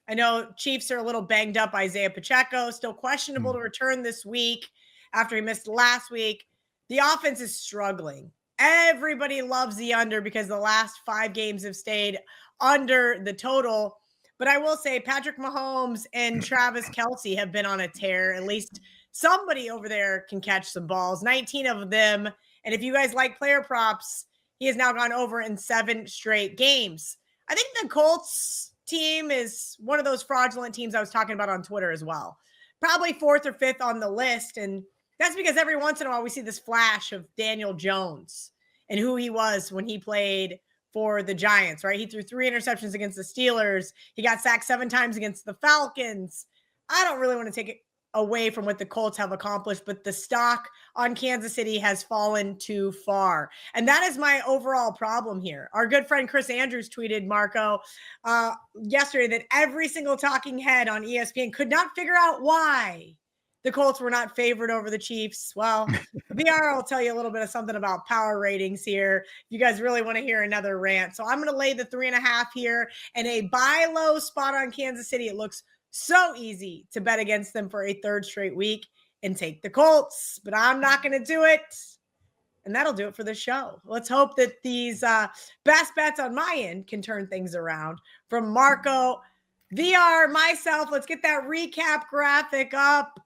I know Chiefs are a little banged up. Isaiah Pacheco, still questionable to return this week after he missed last week. The offense is struggling. Everybody loves the under because the last 5 games have stayed under the total. But I will say Patrick Mahomes and Travis Kelce have been on a tear. At least somebody over there can catch some balls, 19 of them. And if you guys like player props, he has now gone over in 7 straight games. I think the Colts team is one of those fraudulent teams I was talking about on Twitter as well. Probably 4th or 5th on the list. And that's because every once in a while we see this flash of Daniel Jones and who he was when he played for the Giants, right? He threw 3 interceptions against the Steelers. He got sacked 7 times against the Falcons. I don't really want to take it away from what the Colts have accomplished, but the stock on Kansas City has fallen too far. And that is my overall problem here. Our good friend Chris Andrews tweeted, Marco, yesterday that every single talking head on ESPN could not figure out why the Colts were not favored over the Chiefs. Well, VR will tell you a little bit of something about power ratings here. If you guys really want to hear another rant. So I'm going to lay the 3.5 here and a buy low spot on Kansas City. It looks so easy to bet against them for a 3rd straight week and take the Colts, but I'm not going to do it. And that'll do it for the show. Let's hope that these best bets on my end can turn things around. From Marco, VR, myself, let's get that recap graphic up.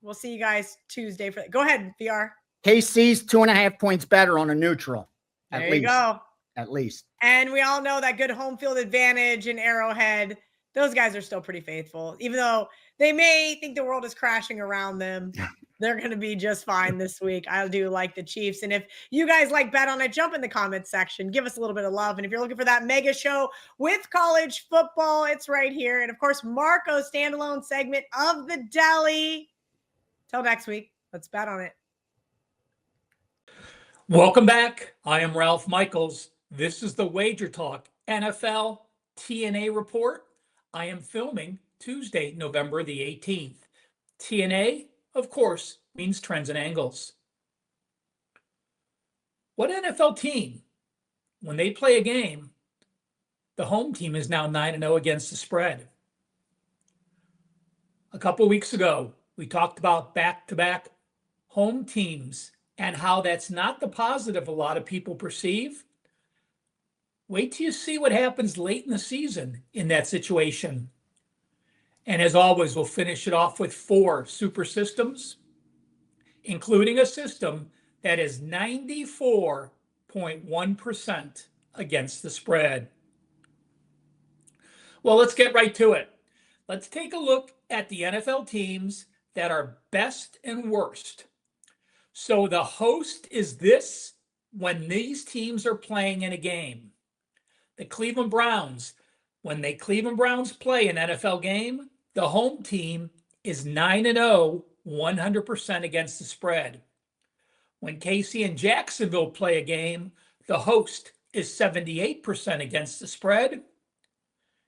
We'll see you guys Tuesday for that. Go ahead, VR.
KC's 2.5 points better on a neutral.
There you go.
At least.
And we all know that good home field advantage in Arrowhead. Those guys are still pretty faithful. Even though they may think the world is crashing around them, they're going to be just fine this week. I do like the Chiefs. And if you guys like Bet on It, jump in the comments section. Give us a little bit of love. And if you're looking for that mega show with college football, it's right here. And, of course, Marco's standalone segment of the Deli. Till next week, let's bet on it.
Welcome back. I am Ralph Michaels. This is the Wager Talk NFL TNA report. I am filming Tuesday, November the 18th. TNA, of course, means trends and angles. What NFL team, when they play a game, the home team is now 9-0 against the spread? A couple weeks ago, we talked about back-to-back home teams and how that's not the positive a lot of people perceive. Wait till you see what happens late in the season in that situation. And as always, we'll finish it off with 4 super systems, including a system that is 94.1% against the spread. Well, let's get right to it. Let's take a look at the NFL teams that are best and worst. So the host is this when these teams are playing in a game. The Cleveland Browns, when the Cleveland Browns play an NFL game, the home team is 9-0, 100% against the spread. When KC and Jacksonville play a game, the host is 78% against the spread.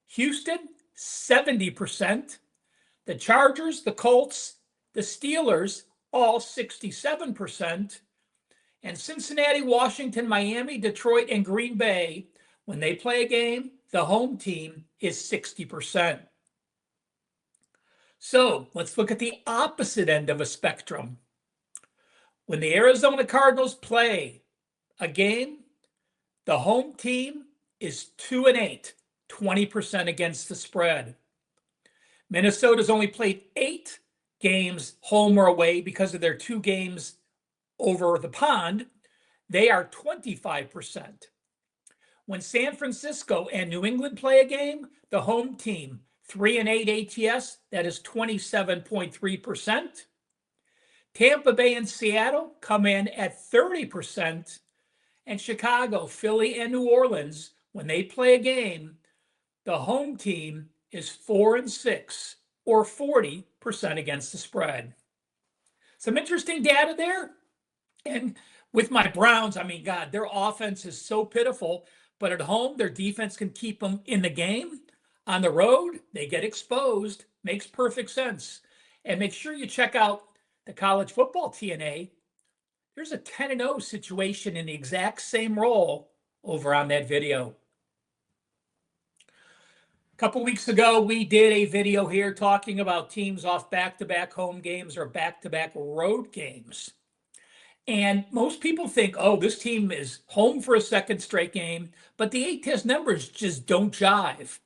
Houston, 70%. The Chargers, the Colts, the Steelers, all 67%. And Cincinnati, Washington, Miami, Detroit, and Green Bay, when they play a game, the home team is 60%. So let's look at the opposite end of a spectrum. When the Arizona Cardinals play a game, the home team is 2-8, 20% against the spread. Minnesota's only played 8 games home or away because of their 2 games over the pond, they are 25%. When San Francisco and New England play a game, the home team, 3-8 ATS, that is 27.3%. Tampa Bay and Seattle come in at 30%. And Chicago, Philly, and New Orleans, when they play a game, the home team is 4-6 or 40% against the spread. Some interesting data there. And with my Browns, I mean, God, their offense is so pitiful, but at home, their defense can keep them in the game. On the road, they get exposed. Makes perfect sense. And make sure you check out the college football TNA. There's a 10-0 situation in the exact same role over on that video. A couple weeks ago, we did a video here talking about teams off back-to-back home games or back-to-back road games. And most people think, oh, this team is home for a second straight game, but the ATS numbers just don't jive.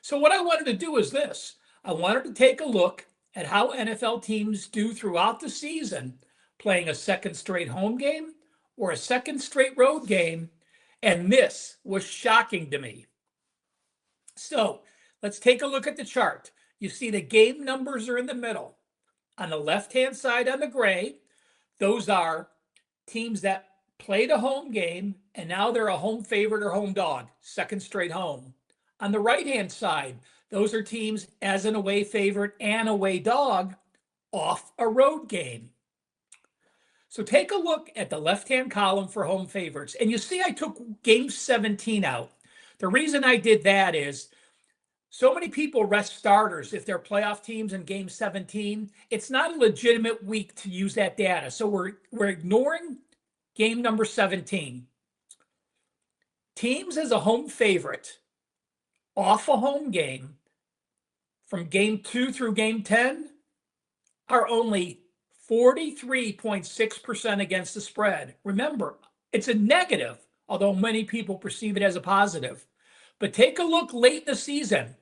So what I wanted to do is this. I wanted to take a look at how NFL teams do throughout the season, playing a second straight home game or a second straight road game, and this was shocking to me. So let's take a look at the chart. You see the game numbers are in the middle. On the left-hand side on the gray, those are teams that played a home game, and now they're a home favorite or home dog, second straight home. On the right-hand side, those are teams as an away favorite and away dog off a road game. So take a look at the left-hand column for home favorites. And you see I took game 17 out. The reason I did that is so many people rest starters if they're playoff teams in game 17. It's not a legitimate week to use that data. So we're ignoring game number 17. Teams as a home favorite off a home game from game 2 through game 10 are only 43.6% against the spread. Remember, it's a negative, although many people perceive it as a positive. But take a look late in the season.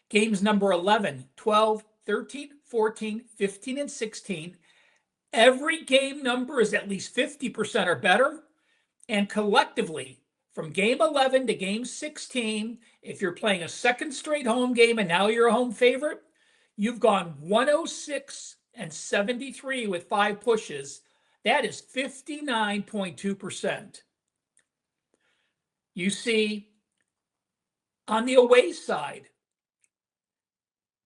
Games number 11, 12, 13, 14, 15, and 16. Every game number is at least 50% or better. And collectively, from game 11 to game 16, if you're playing a second straight home game and now you're a home favorite, you've gone 106 and 73 with 5 pushes. That is 59.2%. You see, on the away side,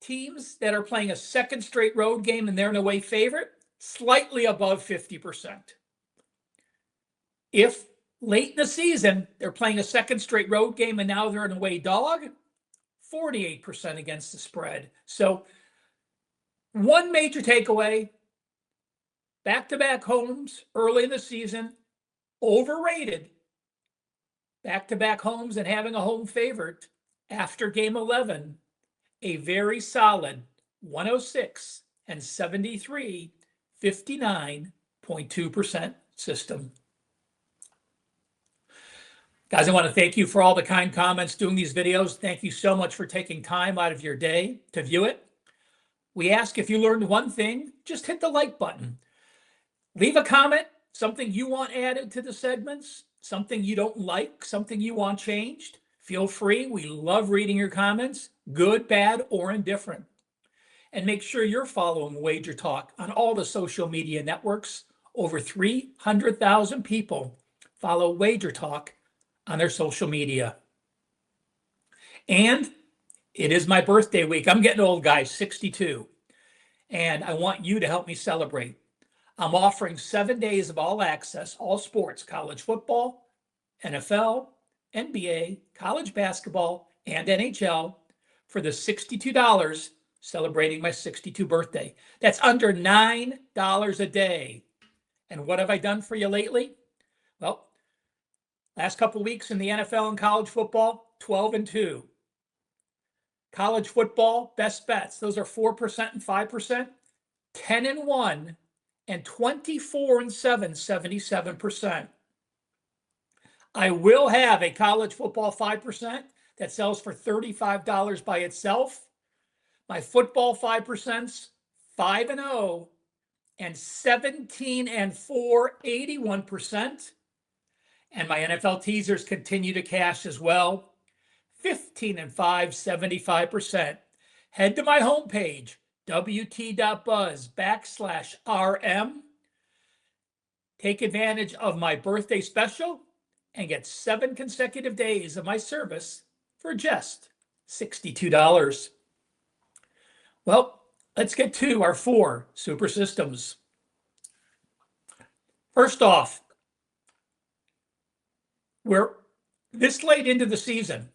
teams that are playing a second straight road game and they're an away favorite, slightly above 50%. If late in the season, they're playing a second straight road game and now they're an away dog, 48% against the spread. So one major takeaway, back-to-back homes early in the season, overrated. Back-to-back homes and having a home favorite after game 11, a very solid 106 and 73, 59.2% system. Guys, I want to thank you for all the kind comments doing these videos. Thank you so much for taking time out of your day to view it. We ask if you learned one thing, just hit the like button. Leave a comment, something you want added to the segments, something you don't like, something you want changed. Feel free. We love reading your comments, good, bad, or indifferent. And make sure you're following Wager Talk on all the social media networks. Over 300,000 people follow Wager Talk on their social media. And it is my birthday week. I'm getting old, guys, 62. And I want you to help me celebrate. I'm offering 7 days of all access, all sports, college football, NFL, NBA, college basketball, and NHL for the $62 celebrating my 62 birthday. That's under $9 a day. And what have I done for you lately? Well, last couple of weeks in the NFL and college football, 12-2. College football, best bets. Those are 4% and 5%, 10-1, and 24-7, 77%. I will have a college football 5% that sells for $35 by itself. My football 5%'s 5-0, and 17-4, 81%. And my NFL teasers continue to cash as well. 15-5, 75%. Head to my homepage, wt.buzz/RM. Take advantage of my birthday special and get 7 consecutive days of my service for just $62. Well, let's get to our 4 super systems. First off, we're this late into the season.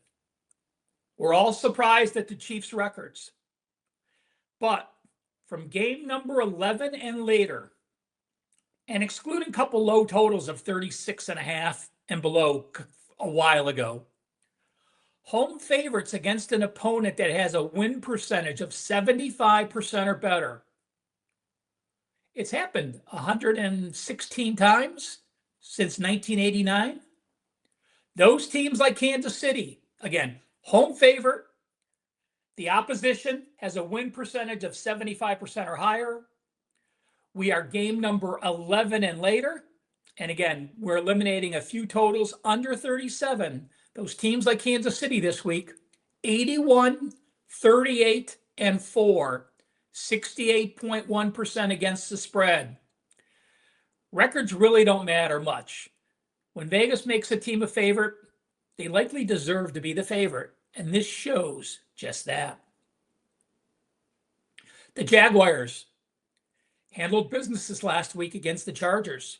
We're all surprised at the Chiefs' records. But from game number 11 and later, and excluding a couple low totals of 36.5 and below a while ago, home favorites against an opponent that has a win percentage of 75% or better. It's happened 116 times since 1989. Those teams like Kansas City, again, home favorite. The opposition has a win percentage of 75% or higher. We are game number 11 and later. And again, we're eliminating a few totals under 37. Those teams like Kansas City this week, 81, 38, and 4, 68.1% against the spread. Records really don't matter much. When Vegas makes a team a favorite, they likely deserve to be the favorite. And this shows just that. The Jaguars handled business this last week against the Chargers.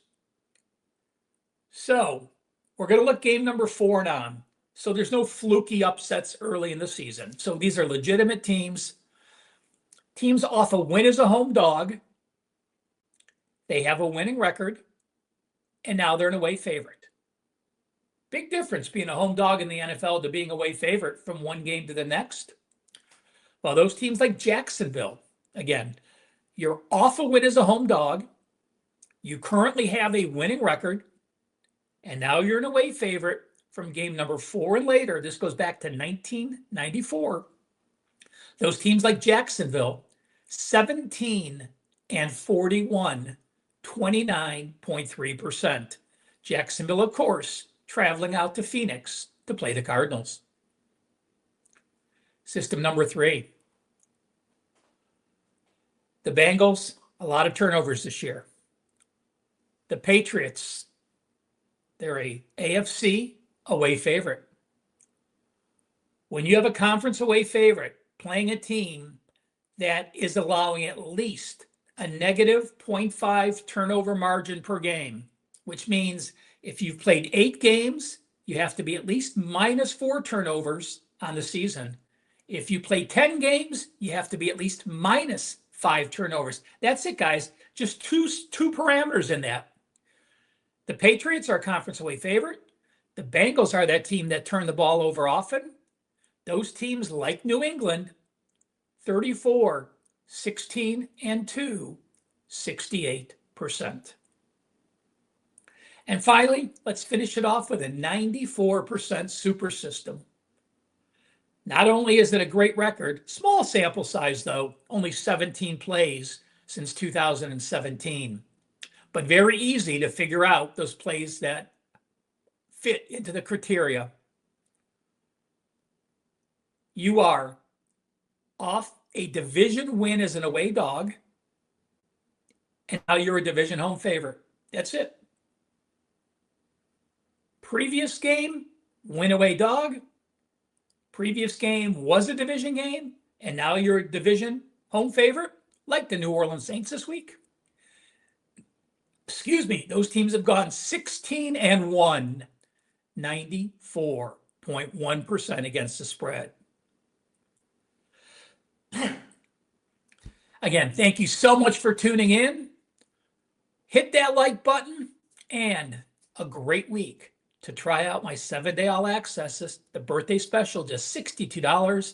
So we're going to look game number 4 on. So there's no fluky upsets early in the season. So these are legitimate teams. Teams off a win as a home dog. They have a winning record. And now they're an away favorite. Big difference being a home dog in the NFL to being away favorite from one game to the next. Well, those teams like Jacksonville, again, you're off a win as a home dog. You currently have a winning record. And now you're an away favorite from game number 4 and later. This goes back to 1994. Those teams like Jacksonville, 17-41, 29.3%. Jacksonville, of course, traveling out to Phoenix to play the Cardinals. System number 3. The Bengals, a lot of turnovers this year. The Patriots, they're a AFC away favorite. When you have a conference away favorite playing a team that is allowing at least a negative 0.5 turnover margin per game, which means if you've played 8 games, you have to be at least minus 4 turnovers on the season. If you play 10 games, you have to be at least minus 5 turnovers. That's it, guys. Just two parameters in that. The Patriots are a conference away favorite. The Bengals are that team that turn the ball over often. Those teams like New England, 34, 16, and 2, 68%. And finally, let's finish it off with a 94% super system. Not only is it a great record, small sample size though, only 17 plays since 2017, but very easy to figure out those plays that fit into the criteria. You are off a division win as an away dog, and now you're a division home favorite. That's it. Previous game, win away dog. Previous game was a division game, and now you're a division home favorite, like the New Orleans Saints this week. Excuse me, those teams have gone 16-1, 94.1% against the spread. Again, thank you so much for tuning in. Hit that like button, and a great week to try out my 7-day all access, the birthday special, just $62.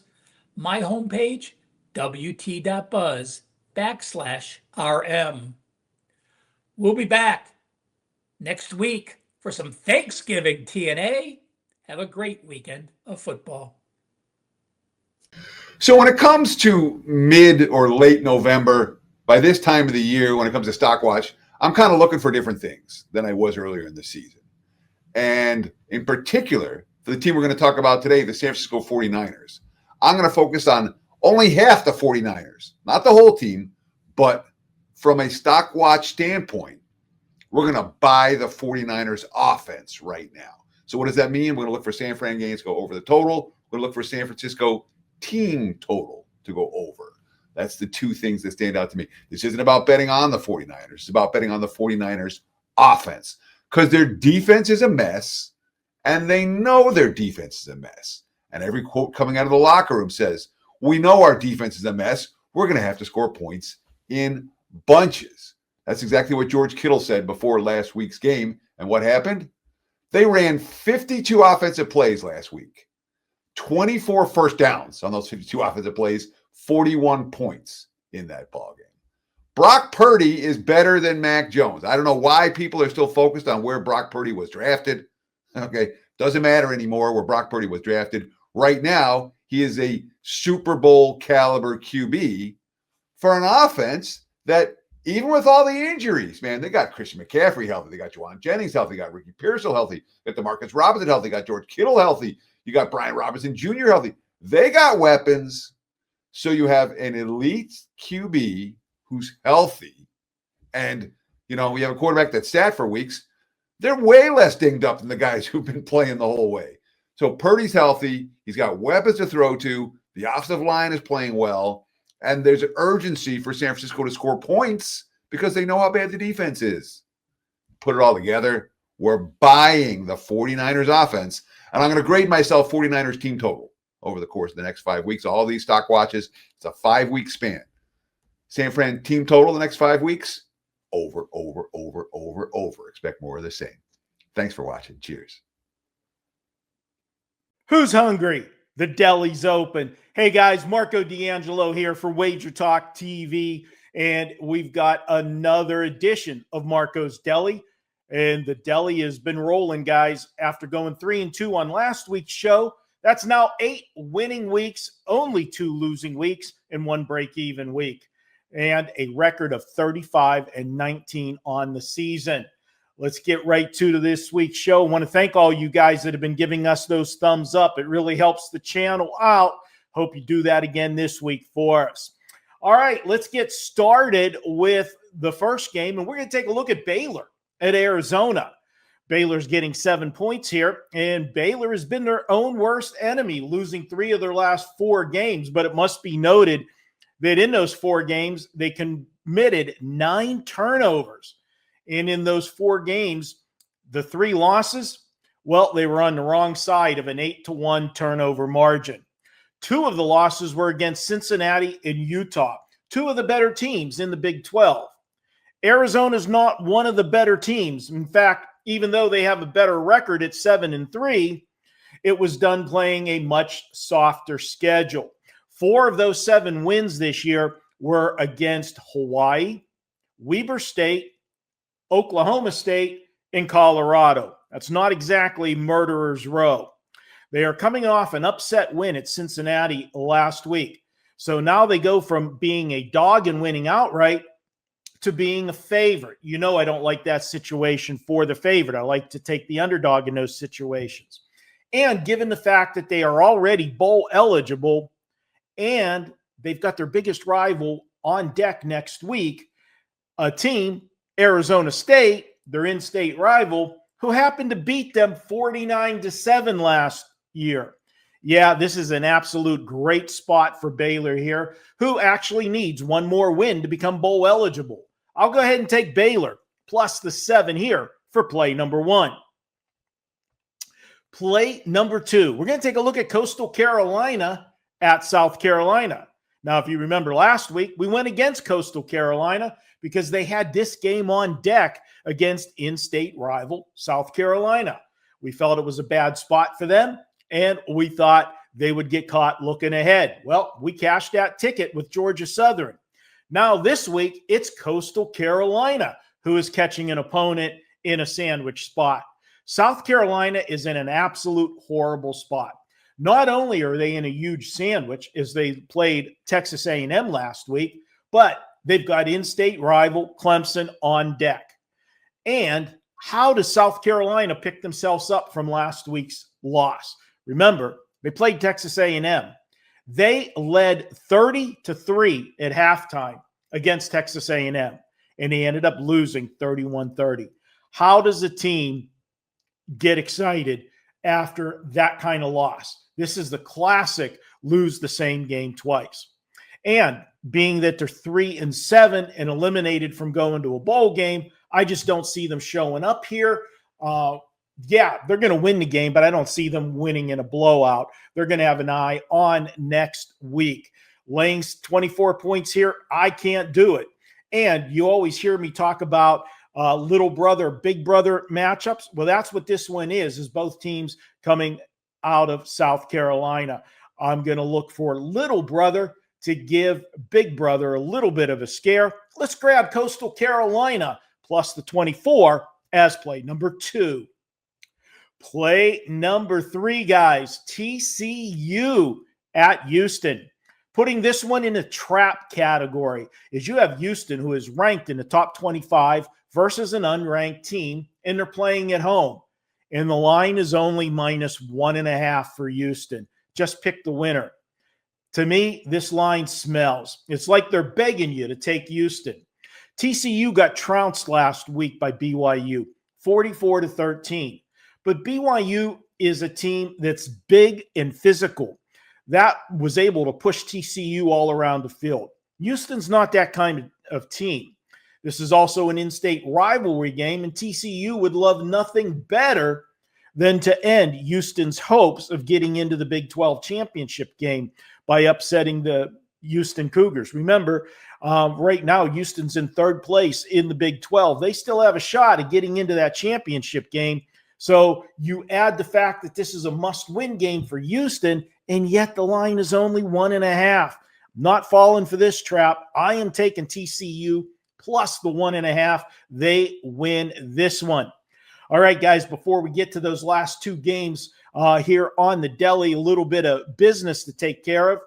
My homepage, wt.buzz/RM. We'll be back next week for some Thanksgiving TNA. Have a great weekend of football.
So when it comes to mid or late November, by this time of the year, when it comes to stock watch, I'm kind of looking for different things than I was earlier in the season. And in particular, for the team we're going to talk about today, the San Francisco 49ers, I'm going to focus on only half the 49ers, not the whole team, but from a stock watch standpoint, we're going to buy the 49ers offense right now. So what does that mean? We're going to look for San Fran games to go over the total. We're going to look for San Francisco team total to go over. That's the two things that stand out to me. This isn't about betting on the 49ers. It's about betting on the 49ers offense because their defense is a mess and they know their defense is a mess. And every quote coming out of the locker room says, we know our defense is a mess. We're going to have to score points in bunches. That's exactly what George Kittle said before last week's game. And what happened? They ran 52 offensive plays last week, 24 first downs on those 52 offensive plays, 41 points in that ballgame. Brock Purdy is better than Mac Jones. I don't know why people are still focused on where Brock Purdy was drafted. Okay, doesn't matter anymore where Brock Purdy was drafted. Right now, he is a Super Bowl caliber QB for an offense that, even with all the injuries, man, they got Christian McCaffrey healthy. They got Juwan Jennings healthy. They got Ricky Pearsall healthy. They got DeMarcus Robinson healthy. They got George Kittle healthy. You got Brian Robinson Jr. healthy. They got weapons. So you have an elite QB who's healthy. And, we have a quarterback that's sat for weeks. They're way less dinged up than the guys who've been playing the whole way. So Purdy's healthy. He's got weapons to throw to. The offensive line is playing well. And there's an urgency for San Francisco to score points because they know how bad the defense is. Put it all together. We're buying the 49ers offense. And I'm going to grade myself 49ers team total over the course of the next 5 weeks. All these stock watches, it's a 5-week span. San Fran team total the next 5 weeks, over. Expect more of the same. Thanks for watching. Cheers.
Who's hungry? The deli's open. Hey guys, Marco D'Angelo here for Wager Talk TV, and we've got another edition of Marco's Deli. And the deli has been rolling, guys, after going 3-2 on last week's show. That's now 8 winning weeks, only 2 losing weeks, and 1 break-even week, and a record of 35-19 on the season. Let's get right to this week's show. I want to thank all you guys that have been giving us those thumbs up. It really helps the channel out. Hope you do that again this week for us. All right, let's get started with the first game, and we're going to take a look at Baylor at Arizona. Baylor's getting 7 points here, and Baylor has been their own worst enemy, losing 3 of their last 4 games. But it must be noted that in those 4 games, they committed 9 turnovers. And in those 4 games, the 3 losses, well, they were on the wrong side of an 8-1 turnover margin. 2 of the losses were against Cincinnati and Utah, 2 of the better teams in the Big 12. Arizona's not one of the better teams. In fact, even though they have a better record at 7-3, it was done playing a much softer schedule. 4 of those 7 wins this year were against Hawaii, Weber State, Oklahoma State, and Colorado. That's not exactly murderer's row. They are coming off an upset win at Cincinnati last week. So now they go from being a dog and winning outright to being a favorite. You know, I don't like that situation for the favorite. I like to take the underdog in those situations. And given the fact that they are already bowl eligible and they've got their biggest rival on deck next week, a team, Arizona State, their in-state rival, who happened to beat them 49-7 last year. Yeah, this is an absolute great spot for Baylor here, who actually needs 1 more win to become bowl eligible. I'll go ahead and take Baylor plus the 7 here for play number 1. Play number 2. We're going to take a look at Coastal Carolina at South Carolina. Now, if you remember last week, we went against Coastal Carolina because they had this game on deck against in-state rival South Carolina. We felt it was a bad spot for them, and we thought they would get caught looking ahead. Well, we cashed that ticket with Georgia Southern. Now this week, it's Coastal Carolina who is catching an opponent in a sandwich spot. South Carolina is in an absolute horrible spot. Not only are they in a huge sandwich as they played Texas A&M last week, but they've got in-state rival Clemson on deck. And how does South Carolina pick themselves up from last week's loss? Remember, they played Texas A&M. They led 30-3 at halftime against Texas A&M, and they ended up losing 31-30. How does a team get excited after that kind of loss? This is the classic lose the same game twice. And being that they're 3-7 and eliminated from going to a bowl game, I just don't see them showing up here. Yeah, they're going to win the game, but I don't see them winning in a blowout. They're going to have an eye on next week. Laying 24 points here, I can't do it. And you always hear me talk about little brother, big brother matchups. Well, that's what this one is both teams coming out of South Carolina. I'm going to look for little brother to give big brother a little bit of a scare. Let's grab Coastal Carolina plus the 24 as play number 2. Play number 3, guys, TCU at Houston. Putting this one in a trap category is you have Houston, who is ranked in the top 25 versus an unranked team, and they're playing at home. And the line is only -1.5 for Houston. Just pick the winner. To me, this line smells. It's like they're begging you to take Houston. TCU got trounced last week by BYU, 44-13. But BYU is a team that's big and physical. That was able to push TCU all around the field. Houston's not that kind of team. This is also an in-state rivalry game, and TCU would love nothing better than to end Houston's hopes of getting into the Big 12 championship game by upsetting the Houston Cougars. Remember, right now, Houston's in 3rd place in the Big 12. They still have a shot at getting into that championship game. So you add the fact that this is a must-win game for Houston, and yet the line is only 1.5. Not falling for this trap. I am taking TCU plus the 1.5. They win this one. All right, guys, before we get to those last 2 games here on the Deli, a little bit of business to take care of.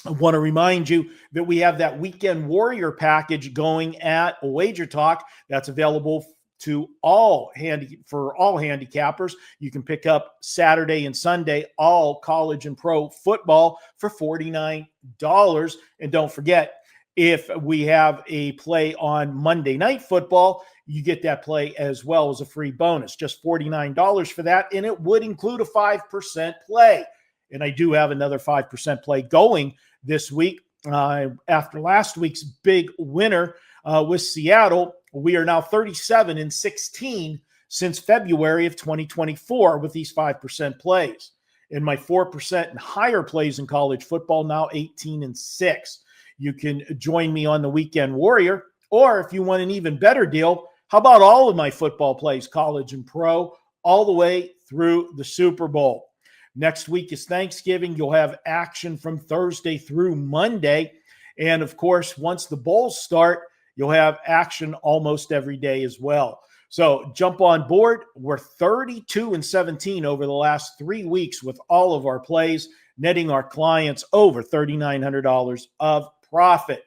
I want to remind you that we have that Weekend Warrior package going at Wager Talk. That's available to all handicappers. You can pick up Saturday and Sunday all college and pro football for $49. And don't forget, if we have a play on Monday Night Football, you get that play as well as a free bonus. Just $49 for that, and it would include a 5% play. And I do have another 5% play going this week. After last week's big winner with Seattle, we are now 37-16 since February of 2024 with these 5% plays. And my 4% and higher plays in college football, now 18-6. You can join me on the Weekend Warrior, or if you want an even better deal, how about all of my football plays, college and pro, all the way through the Super Bowl? Next week is Thanksgiving. You'll have action from Thursday through Monday. And of course, once the bowls start, you'll have action almost every day as well. So jump on board. We're 32-17 over the last 3 weeks with all of our plays, netting our clients over $3,900 of profit.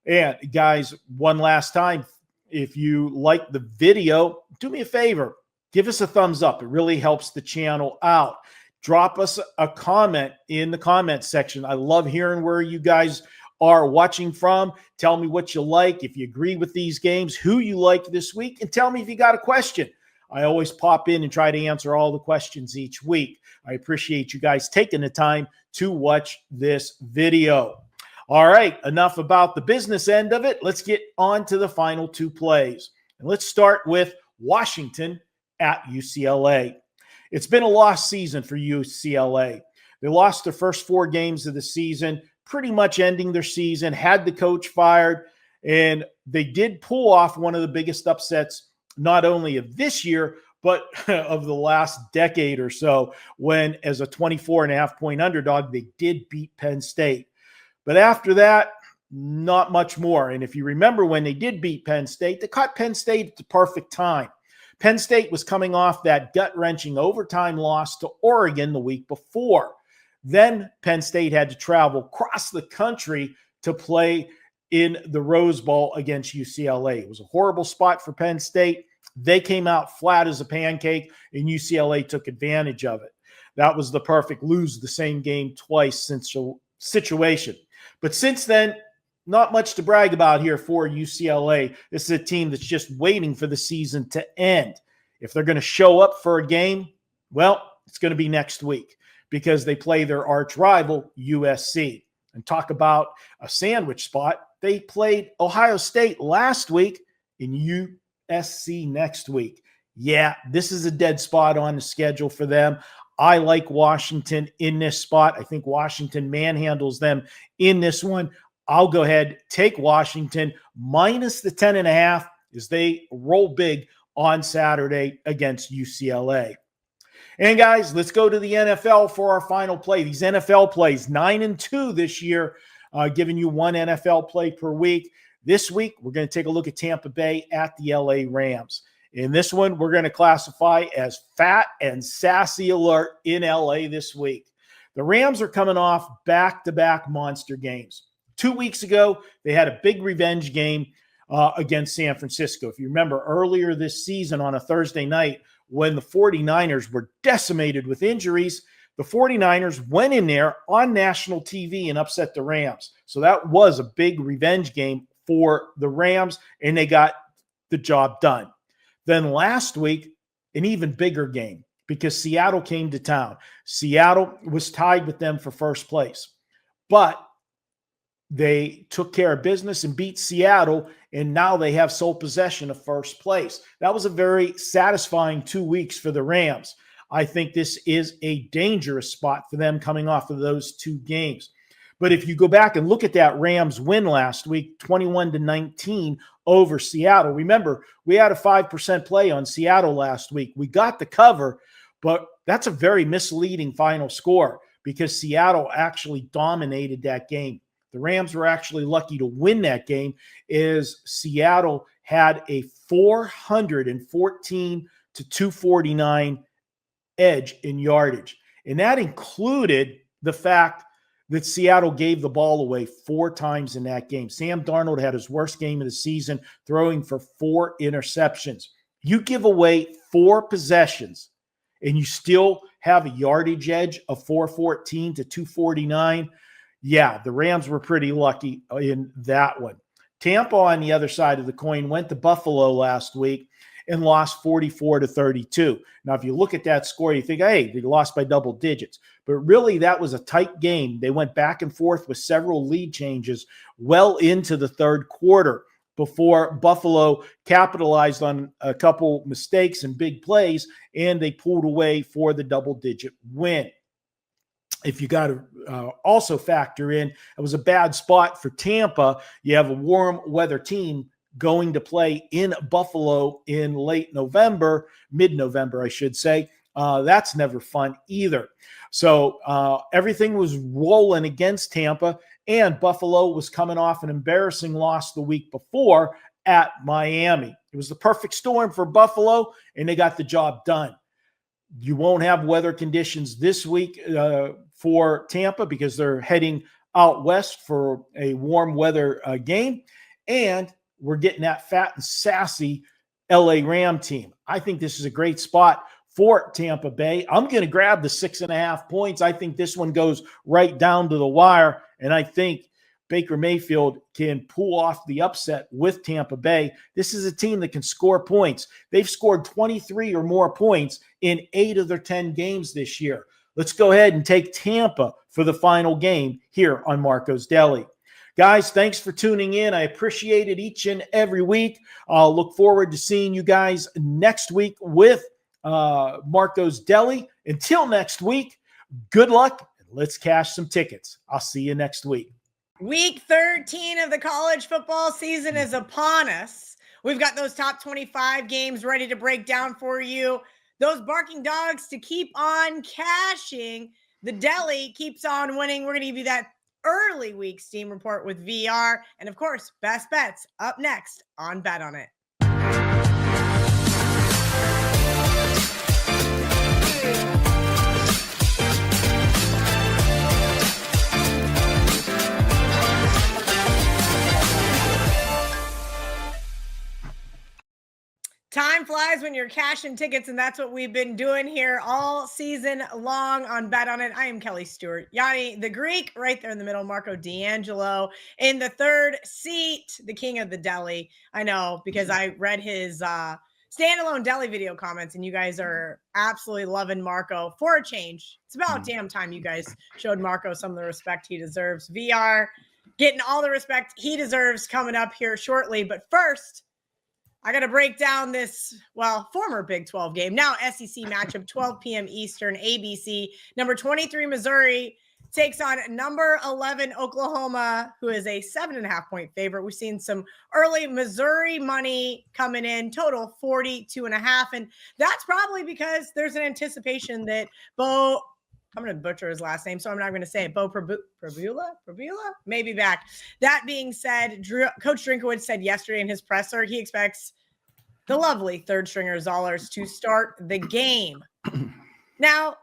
And guys, one last time, if you like the video, do me a favor, give us a thumbs up. It really helps the channel out. Drop us a comment in the comment section. I love hearing where you guys are watching from. Tell me what you like, if you agree with these games, who you like this week, and tell me if you got a question. I always pop in and try to answer all the questions each week. I appreciate you guys taking the time to watch this video. All right, enough about the business end of it. Let's get on to the final 2 plays. And let's start with Washington at UCLA. It's been a lost season for UCLA. They lost their first 4 games of the season, pretty much ending their season, had the coach fired, and they did pull off one of the biggest upsets, not only of this year, but of the last decade or so, when as a 24.5-point underdog, they did beat Penn State. But after that, not much more. And if you remember when they did beat Penn State, they caught Penn State at the perfect time. Penn State was coming off that gut-wrenching overtime loss to Oregon the week before. Then Penn State had to travel across the country to play in the Rose Bowl against UCLA. It was a horrible spot for Penn State. They came out flat as a pancake, and UCLA took advantage of it. That was the perfect lose the same game twice since situation. But since then, not much to brag about here for UCLA. This is a team that's just waiting for the season to end. If they're going to show up for a game, well, it's going to be next week because they play their arch rival, USC. And talk about a sandwich spot. They played Ohio State last week and USC next week. Yeah, this is a dead spot on the schedule for them. I like Washington in this spot. I think Washington manhandles them in this one. I'll go ahead, take Washington minus the 10.5 as they roll big on Saturday against UCLA. And guys, let's go to the NFL for our final play. These NFL plays, 9-2 this year, giving you one NFL play per week. This week, we're going to take a look at Tampa Bay at the LA Rams. In this one, we're going to classify as fat and sassy alert in LA this week. The Rams are coming off back-to-back monster games. 2 weeks ago, they had a big revenge game against San Francisco. If you remember earlier this season on a Thursday night when the 49ers were decimated with injuries, the 49ers went in there on national TV and upset the Rams. So that was a big revenge game for the Rams, and they got the job done. Then last week, an even bigger game because Seattle came to town. Seattle was tied with them for first place, but they took care of business and beat Seattle, and now they have sole possession of first place. That was a very satisfying 2 weeks for the Rams. I think this is a dangerous spot for them coming off of those two games. But if you go back and look at that Rams win last week, 21-19 over Seattle. Remember, we had a 5% play on Seattle last week. We got the cover, but that's a very misleading final score because Seattle actually dominated that game. The Rams were actually lucky to win that game as Seattle had a 414 to 249 edge in yardage. And that included the fact that Seattle gave the ball away 4 times in that game. Sam Darnold had his worst game of the season, throwing for 4 interceptions. You give away 4 possessions and you still have a yardage edge of 414 to 249. Yeah, the Rams were pretty lucky in that one. Tampa, on the other side of the coin, went to Buffalo last week and lost 44-32. Now, if you look at that score, you think, hey, they lost by double digits. But really, that was a tight game. They went back and forth with several lead changes well into the third quarter before Buffalo capitalized on a couple mistakes and big plays, and they pulled away for the double-digit win. If you got to also factor in, it was a bad spot for Tampa. You have a warm weather team going to play in Buffalo in late November, mid-November, I should say. That's never fun either. So everything was rolling against Tampa, and Buffalo was coming off an embarrassing loss the week before at Miami. It was the perfect storm for Buffalo, and they got the job done. You won't have weather conditions this week for Tampa because they're heading out west for a warm weather game. And we're getting that fat and sassy LA Ram team. I think this is a great spot for Tampa Bay. I'm going to grab the 6.5 points. I think this one goes right down to the wire. And I think Baker Mayfield can pull off the upset with Tampa Bay. This is a team that can score points. They've scored 23 or more points in 8 of their 10 games this year. Let's go ahead and take Tampa for the final game here on Marco's Deli. Guys, thanks for tuning in. I appreciate it each and every week. I'll look forward to seeing you guys next week with Marco's Deli. Until next week, good luck and let's cash some tickets. I'll see you next week.
Week 13 of the college football season is upon us. We've got those top 25 games ready to break down for you. Those barking dogs to keep on cashing. The Deli keeps on winning. We're going to give you that early week Steam report with VR. And of course, best bets up next on Bet On It. Time flies when you're cashing tickets, and that's what we've been doing here all season long on Bet On It. I am Kelly Stewart. Gianni, the Greek, right there in the middle. Marco D'Angelo in the third seat, the king of the Deli. I know, because I read his standalone Deli video comments, and you guys are absolutely loving Marco for a change. It's about damn time you guys showed Marco some of the respect he deserves. VR getting all the respect he deserves coming up here shortly. But first, I got to break down this, former Big 12 game, now SEC matchup, 12 p.m. Eastern, ABC. Number 23, Missouri takes on number 11, Oklahoma, who is a 7.5-point favorite. We've seen some early Missouri money coming in, total 42.5. And that's probably because there's an anticipation that I'm going to butcher his last name, so I'm not going to say it. Bo Prabula may be back. That being said, Coach Drinkowitz said yesterday in his presser, he expects the lovely third stringer Zollers to start the game. Now,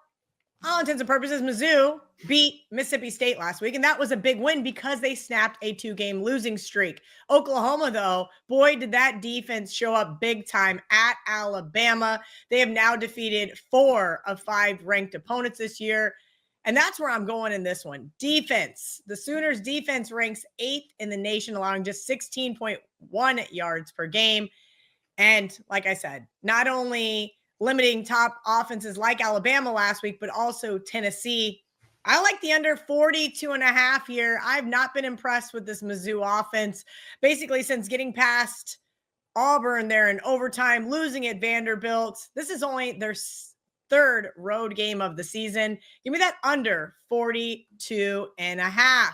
all intents and purposes, Mizzou beat Mississippi State last week, and that was a big win because they snapped a 2-game losing streak. Oklahoma, though, boy, did that defense show up big time at Alabama. They have now defeated 4 of 5 ranked opponents this year, and that's where I'm going in this one. Defense. The Sooners' defense ranks 8th in the nation, allowing just 16.1 yards per game. And like I said, not only limiting top offenses like Alabama last week, but also Tennessee. I like the under 42.5 here. I've not been impressed with this Mizzou offense, basically since getting past Auburn there in overtime, losing at Vanderbilt. This is only their third road game of the season. Give me that under 42.5.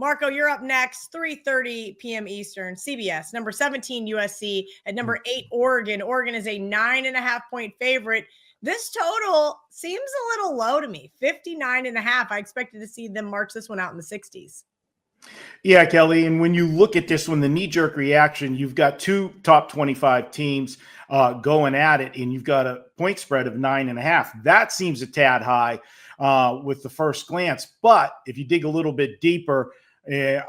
Marco, you're up next, 3:30 p.m. Eastern, CBS. Number 17, USC. At number 8, Oregon. Oregon is a 9.5-point favorite. This total seems a little low to me, 59.5. I expected to see them march this one out in the 60s.
Yeah, Kelly. And when you look at this one, the knee-jerk reaction, you've got 2 top 25 teams going at it, and you've got a point spread of 9.5. That seems a tad high with the first glance. But if you dig a little bit deeper,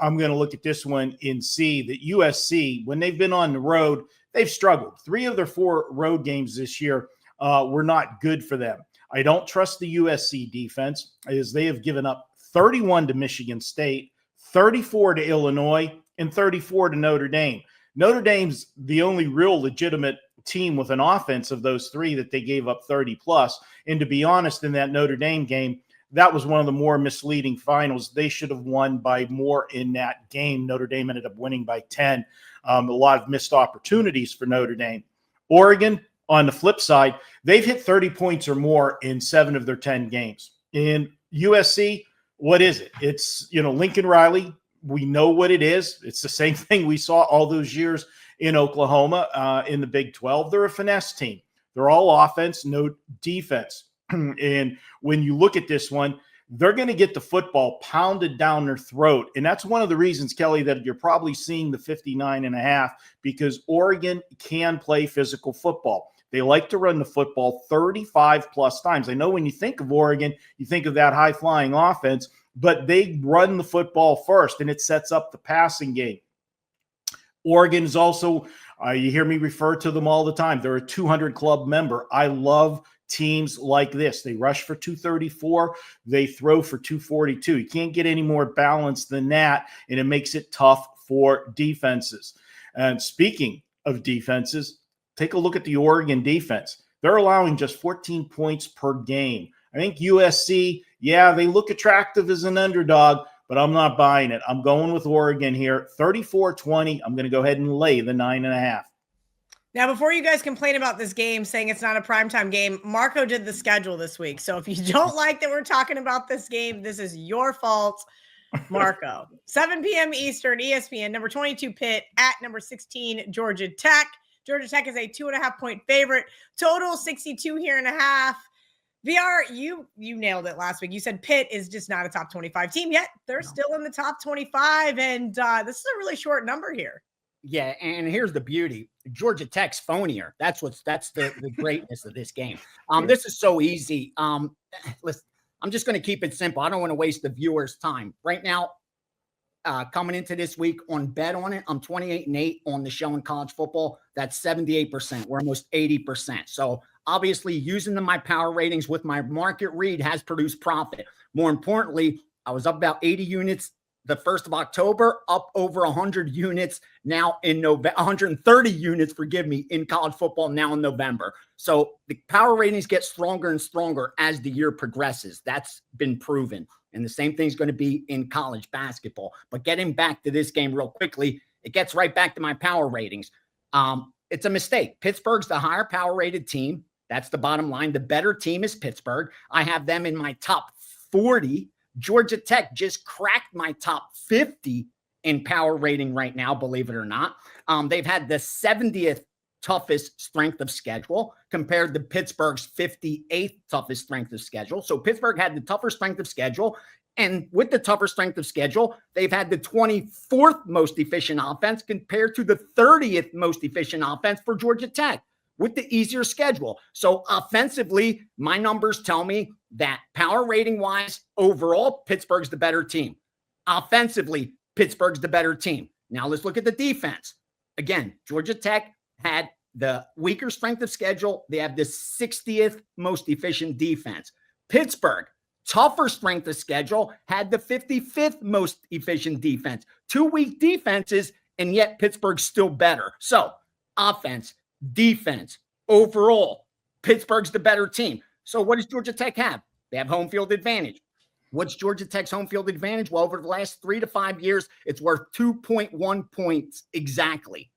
I'm going to look at this one and see that USC, when they've been on the road, they've struggled. 3 of their 4 road games this year were not good for them. I don't trust the USC defense, as they have given up 31 to Michigan State, 34 to Illinois, and 34 to Notre Dame. Notre Dame's the only real legitimate team with an offense of those 3 that they gave up 30+. And to be honest, in that Notre Dame game, that was one of the more misleading finals. They should have won by more in that game. Notre Dame ended up winning by 10. A lot of missed opportunities for Notre Dame. Oregon, on the flip side, they've hit 30 points or more in 7 of their 10 games. In USC, what is it? It's, Lincoln Riley. We know what it is. It's the same thing we saw all those years in Oklahoma in the Big 12. They're a finesse team. They're all offense, no defense. And when you look at this one, they're going to get the football pounded down their throat. And that's one of the reasons, Kelly, that you're probably seeing the 59.5, because Oregon can play physical football. They like to run the football 35+ times. I know when you think of Oregon, you think of that high-flying offense, but they run the football first, and it sets up the passing game. Oregon is also, you hear me refer to them all the time, they're a 200 club member. I love teams like this. They rush for 234. They throw for 242. You can't get any more balanced than that, and it makes it tough for defenses. And speaking of defenses, take a look at the Oregon defense. They're allowing just 14 points per game. I think USC, they look attractive as an underdog, but I'm not buying it. I'm going with Oregon here, 34-20. I'm going to go ahead and lay the 9.5.
Now, before you guys complain about this game, saying it's not a primetime game, Marco did the schedule this week. So if you don't like that we're talking about this game, this is your fault, Marco. 7 p.m. Eastern, ESPN, number 22 Pitt at number 16 Georgia Tech. Georgia Tech is a 2.5-point favorite. Total 62.5. VR, you nailed it last week. You said Pitt is just not a top 25 team yet. They're still in the top 25, and this is a really short number here.
Yeah, and here's the beauty. Georgia Tech's phonier. That's the greatness of this game. This is so easy. Listen, I'm just going to keep it simple. I don't want to waste the viewers' time. Right now, coming into this week on Bet On It. I'm 28-8 on the show in college football. That's 78%. We're almost 80%. So obviously using my power ratings with my market read has produced profit. More importantly, I was up about 80 units the 1st of October, up over 100 units now in November, 130 units, forgive me, in college football now in November. So the power ratings get stronger and stronger as the year progresses. That's been proven. And the same thing's going to be in college basketball. But getting back to this game real quickly, it gets right back to my power ratings. It's a mistake. Pittsburgh's the higher power rated team. That's the bottom line. The better team is Pittsburgh. I have them in my top 40. Georgia Tech just cracked my top 50 in power rating right now, believe it or not. They've had the 70th toughest strength of schedule compared to Pittsburgh's 58th toughest strength of schedule. So Pittsburgh had the tougher strength of schedule. And with the tougher strength of schedule, they've had the 24th most efficient offense compared to the 30th most efficient offense for Georgia Tech with the easier schedule. So offensively, my numbers tell me that power rating wise, overall, Pittsburgh's the better team. Offensively, Pittsburgh's the better team. Now let's look at the defense. Again, Georgia Tech had the weaker strength of schedule. They have the 60th most efficient defense. Pittsburgh, tougher strength of schedule, had the 55th most efficient defense. 2 weak defenses, and yet Pittsburgh's still better. So offense, defense, overall, Pittsburgh's the better team. So what does Georgia Tech have? They have home field advantage. What's Georgia Tech's home field advantage? Well, over the last 3 to 5 years, it's worth 2.1 points exactly.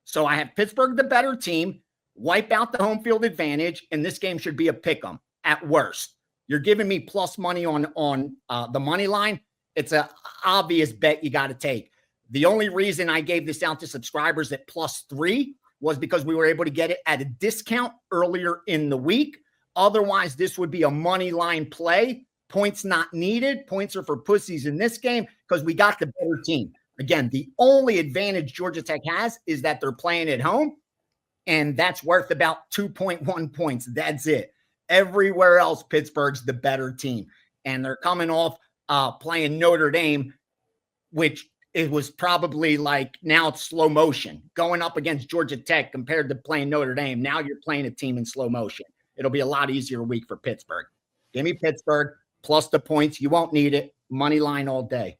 So I have Pittsburgh the better team, wipe out the home field advantage, and this game should be a pick 'em at worst. You're giving me plus money on the money line. It's an obvious bet you got to take. The only reason I gave this out to subscribers at +3 was because we were able to get it at a discount earlier in the week. Otherwise, this would be a money line play. Points not needed. Points are for pussies in this game because we got the better team. Again, the only advantage Georgia Tech has is that they're playing at home, and that's worth about 2.1 points. That's it. Everywhere else, Pittsburgh's the better team. And they're coming off playing Notre Dame, which it was probably like now it's slow motion. Going up against Georgia Tech compared to playing Notre Dame, now you're playing a team in slow motion. It'll be a lot easier week for Pittsburgh. Give me Pittsburgh plus the points. You won't need it. Money line all day.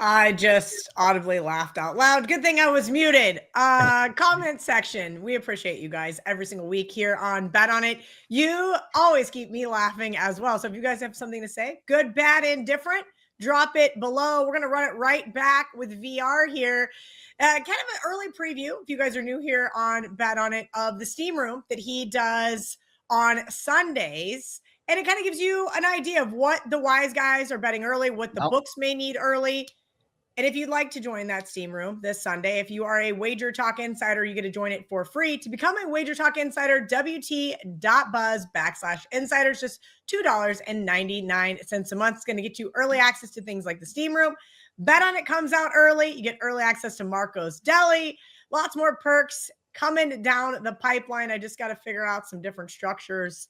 I just audibly laughed out loud. Good thing I was muted. Comment section. We appreciate you guys every single week here on Bet On It. You always keep me laughing as well. So if you guys have something to say, good, bad, indifferent, drop it below. We're going to run it right back with VR here. Kind of an early preview, if you guys are new here on Bet On It, of the Steam Room that he does on Sundays. And it kind of gives you an idea of what the wise guys are betting early, what the books may need early. And if you'd like to join that Steam Room this Sunday, if you are a Wager Talk Insider, you get to join it for free. To become a Wager Talk Insider, WT.buzz/insiders, just $2.99 a month. It's going to get you early access to things like the Steam Room. Bet On It comes out early. You get early access to Marco's Deli. Lots more perks coming down the pipeline. I just got to figure out some different structures.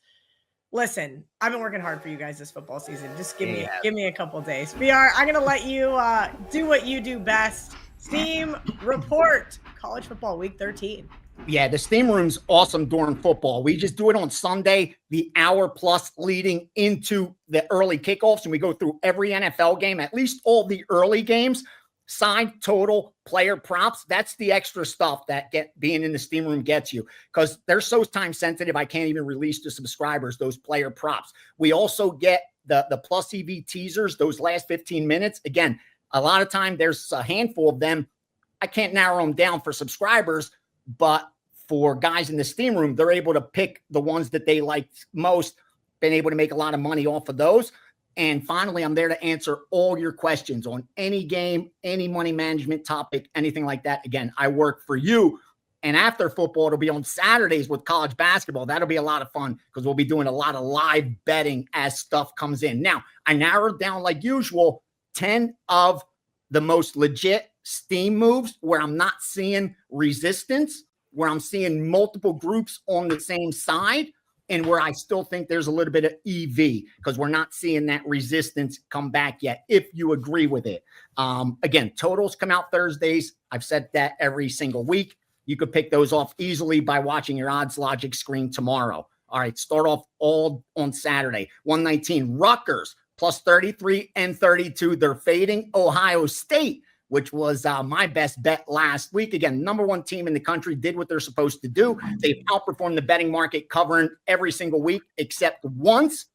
Listen, I've been working hard for you guys this football season. Just give me a couple days. VR, I'm going to let you do what you do best. Steam report, college football week 13.
Yeah, the Steam Room's awesome during football. We just do it on Sunday, the hour plus leading into the early kickoffs, and we go through every NFL game, at least all the early games. Side, total, player props. That's the extra stuff that being in the Steam Room gets you, because they're so time sensitive. I can't even release to subscribers those player props. We also get the plus EV teasers, those last 15 minutes. Again, a lot of time there's a handful of them. I can't narrow them down for subscribers, but for guys in the Steam Room, they're able to pick the ones that they like most, been able to make a lot of money off of those. And finally, I'm there to answer all your questions on any game, any money management topic, anything like that. Again, I work for you. And after football, it'll be on Saturdays with college basketball. That'll be a lot of fun because we'll be doing a lot of live betting as stuff comes in. Now, I narrowed down, like usual, 10 of the most legit Steam moves where I'm not seeing resistance, where I'm seeing multiple groups on the same side. and where I still think there's a little bit of EV because we're not seeing that resistance come back yet, if you agree with it. Again, totals come out Thursdays. I've said that every single week. You could pick those off easily by watching your odds logic screen tomorrow. All right, start off all on Saturday. 119, Rutgers, plus 33 and 32. They're fading Ohio State, which was my best bet last week. Again, number one team in the country, did what they're supposed to do. They've outperformed the betting market, covering every single week except once.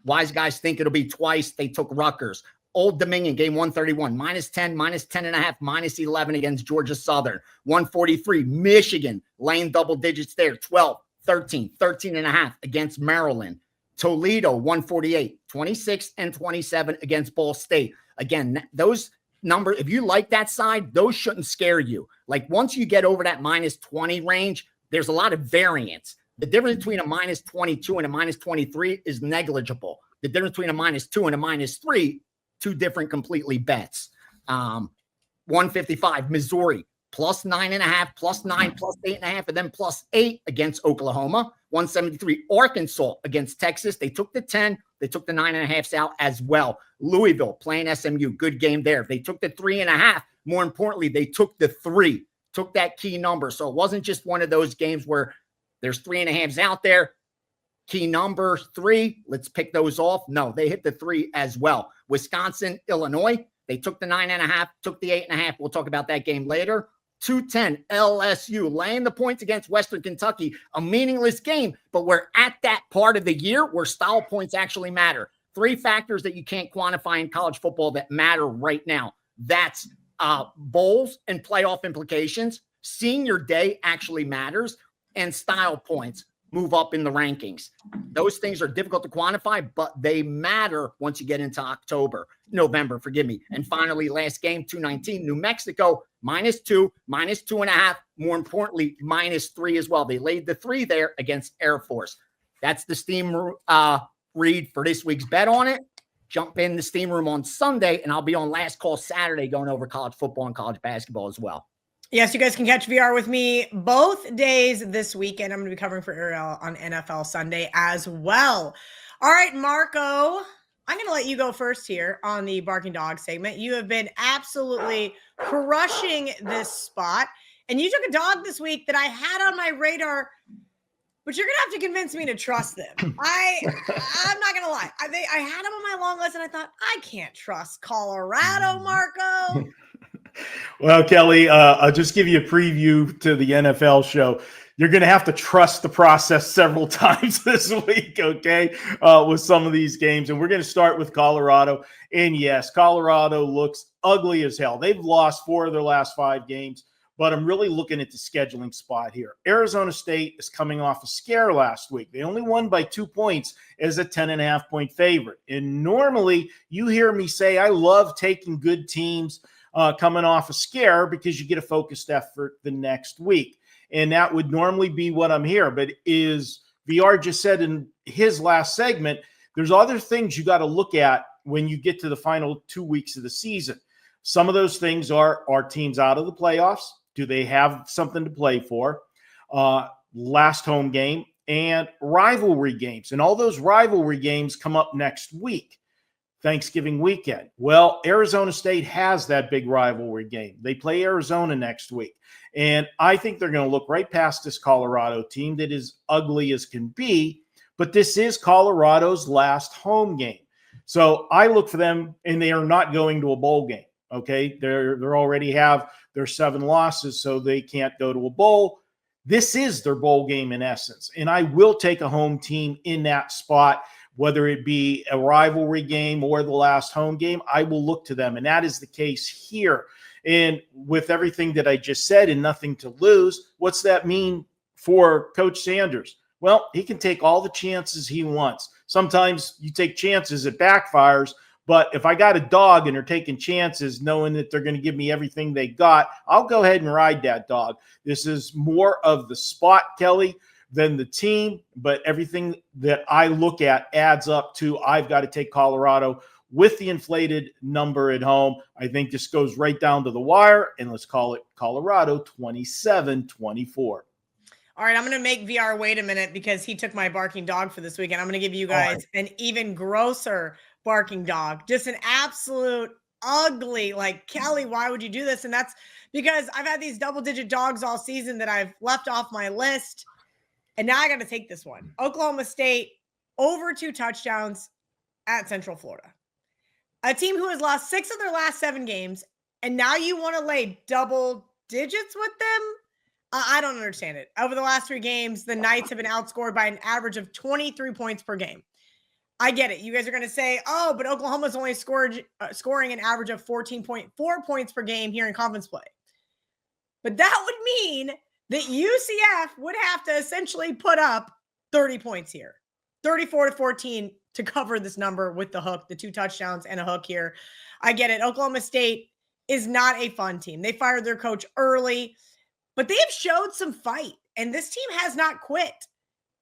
Wise guys think it'll be twice. They took Rutgers. Old Dominion, game 131, minus 10, minus 10.5, minus 11 against Georgia Southern. 143, Michigan, laying double digits there, 12, 13, 13.5 against Maryland. Toledo, 148, 26 and 27 against Ball State. Again, those number, if you like that side, those shouldn't scare you. Like once you get over that minus 20 range, there's a lot of variance. The difference between a minus 22 and a minus 23 is negligible. The difference between a minus 2 and a minus 3, two different completely bets. 155, Missouri, plus 9.5, plus 9, plus 8.5, and then plus 8 against Oklahoma. 173, Arkansas against Texas. They took the 10. They took the 9.5s out as well. Louisville playing SMU. Good game there. They took the 3.5. More importantly, they took the 3, took that key number. So it wasn't just one of those games where there's 3.5s out there. Key number 3, let's pick those off. No, they hit the 3 as well. Wisconsin, Illinois, they took the 9.5, took the 8.5. We'll talk about that game later. 210, LSU, laying the points against Western Kentucky, a meaningless game, but we're at that part of the year where style points actually matter. 3 factors that you can't quantify in college football that matter right now. That's bowls and playoff implications. Senior day actually matters, and style points move up in the rankings. Those things are difficult to quantify, but they matter once you get into November, forgive me. And finally, last game, 219, New Mexico, minus 2, minus 2.5. More importantly, minus 3 as well. They laid the 3 there against Air Force. That's the Steam read for this week's bet on it. Jump in the Steam room on Sunday, and I'll be on Last Call Saturday going over college football and college basketball as well.
Yes, you guys can catch VR with me both days this weekend. I'm going to be covering for Ariel on NFL Sunday as well. All right, Marco, I'm going to let you go first here on the Barking Dog segment. You have been absolutely crushing this spot, and you took a dog this week that I had on my radar, but you're going to have to convince me to trust them. I'm not going to lie. I had them on my long list, and I thought, I can't trust Colorado, Marco.
Well, Kelly, I'll just give you a preview to the NFL show. You're going to have to trust the process several times this week, okay, with some of these games. And we're going to start with Colorado. And yes, Colorado looks ugly as hell. They've lost 4 of their last 5 games, but I'm really looking at the scheduling spot here. Arizona State is coming off a scare last week. They only won by 2 points as a 10.5-point favorite. And normally you hear me say I love taking good teams coming off a scare because you get a focused effort the next week. And that would normally be what I'm here. But is VR just said in his last segment, there's other things you got to look at when you get to the final 2 weeks of the season. Some of those things are teams out of the playoffs? Do they have something to play for? Last home game and rivalry games. And all those rivalry games come up next week. Thanksgiving weekend. Well, Arizona State has that big rivalry game. They play Arizona next week. And I think they're going to look right past this Colorado team that is ugly as can be, but this is Colorado's last home game. So I look for them, and they are not going to a bowl game. Okay. They're already have their 7 losses, so they can't go to a bowl. This is their bowl game in essence. And I will take a home team in that spot. Whether it be a rivalry game or the last home game, I will look to them. And that is the case here. And with everything that I just said and nothing to lose, what's that mean for Coach Sanders? Well, he can take all the chances he wants. Sometimes you take chances, it backfires. But if I got a dog and they're taking chances, knowing that they're going to give me everything they got, I'll go ahead and ride that dog. This is more of the spot, Kelly, than the team, but everything that I look at adds up to I've got to take Colorado with the inflated number at home. I think this goes right down to the wire, and let's call it Colorado 27-24.
All right, I'm going to make VR wait a minute because he took my barking dog for this weekend. I'm going to give you guys an even grosser barking dog. Just an absolute ugly, like, Kelly, why would you do this? And that's because I've had these double-digit dogs all season that I've left off my list. And now I got to take this one. Oklahoma State over 2 touchdowns at Central Florida. A team who has lost 6 of their last 7 games, and now you want to lay double digits with them? I don't understand it. Over the last 3 games, the Knights have been outscored by an average of 23 points per game. I get it. You guys are going to say, oh, but Oklahoma's only scoring an average of 14.4 points per game here in conference play. But that would mean that UCF would have to essentially put up 30 points here, 34-14 to cover this number with the hook, the 2 touchdowns and a hook here. I get it. Oklahoma State is not a fun team. They fired their coach early, but they have showed some fight, and this team has not quit.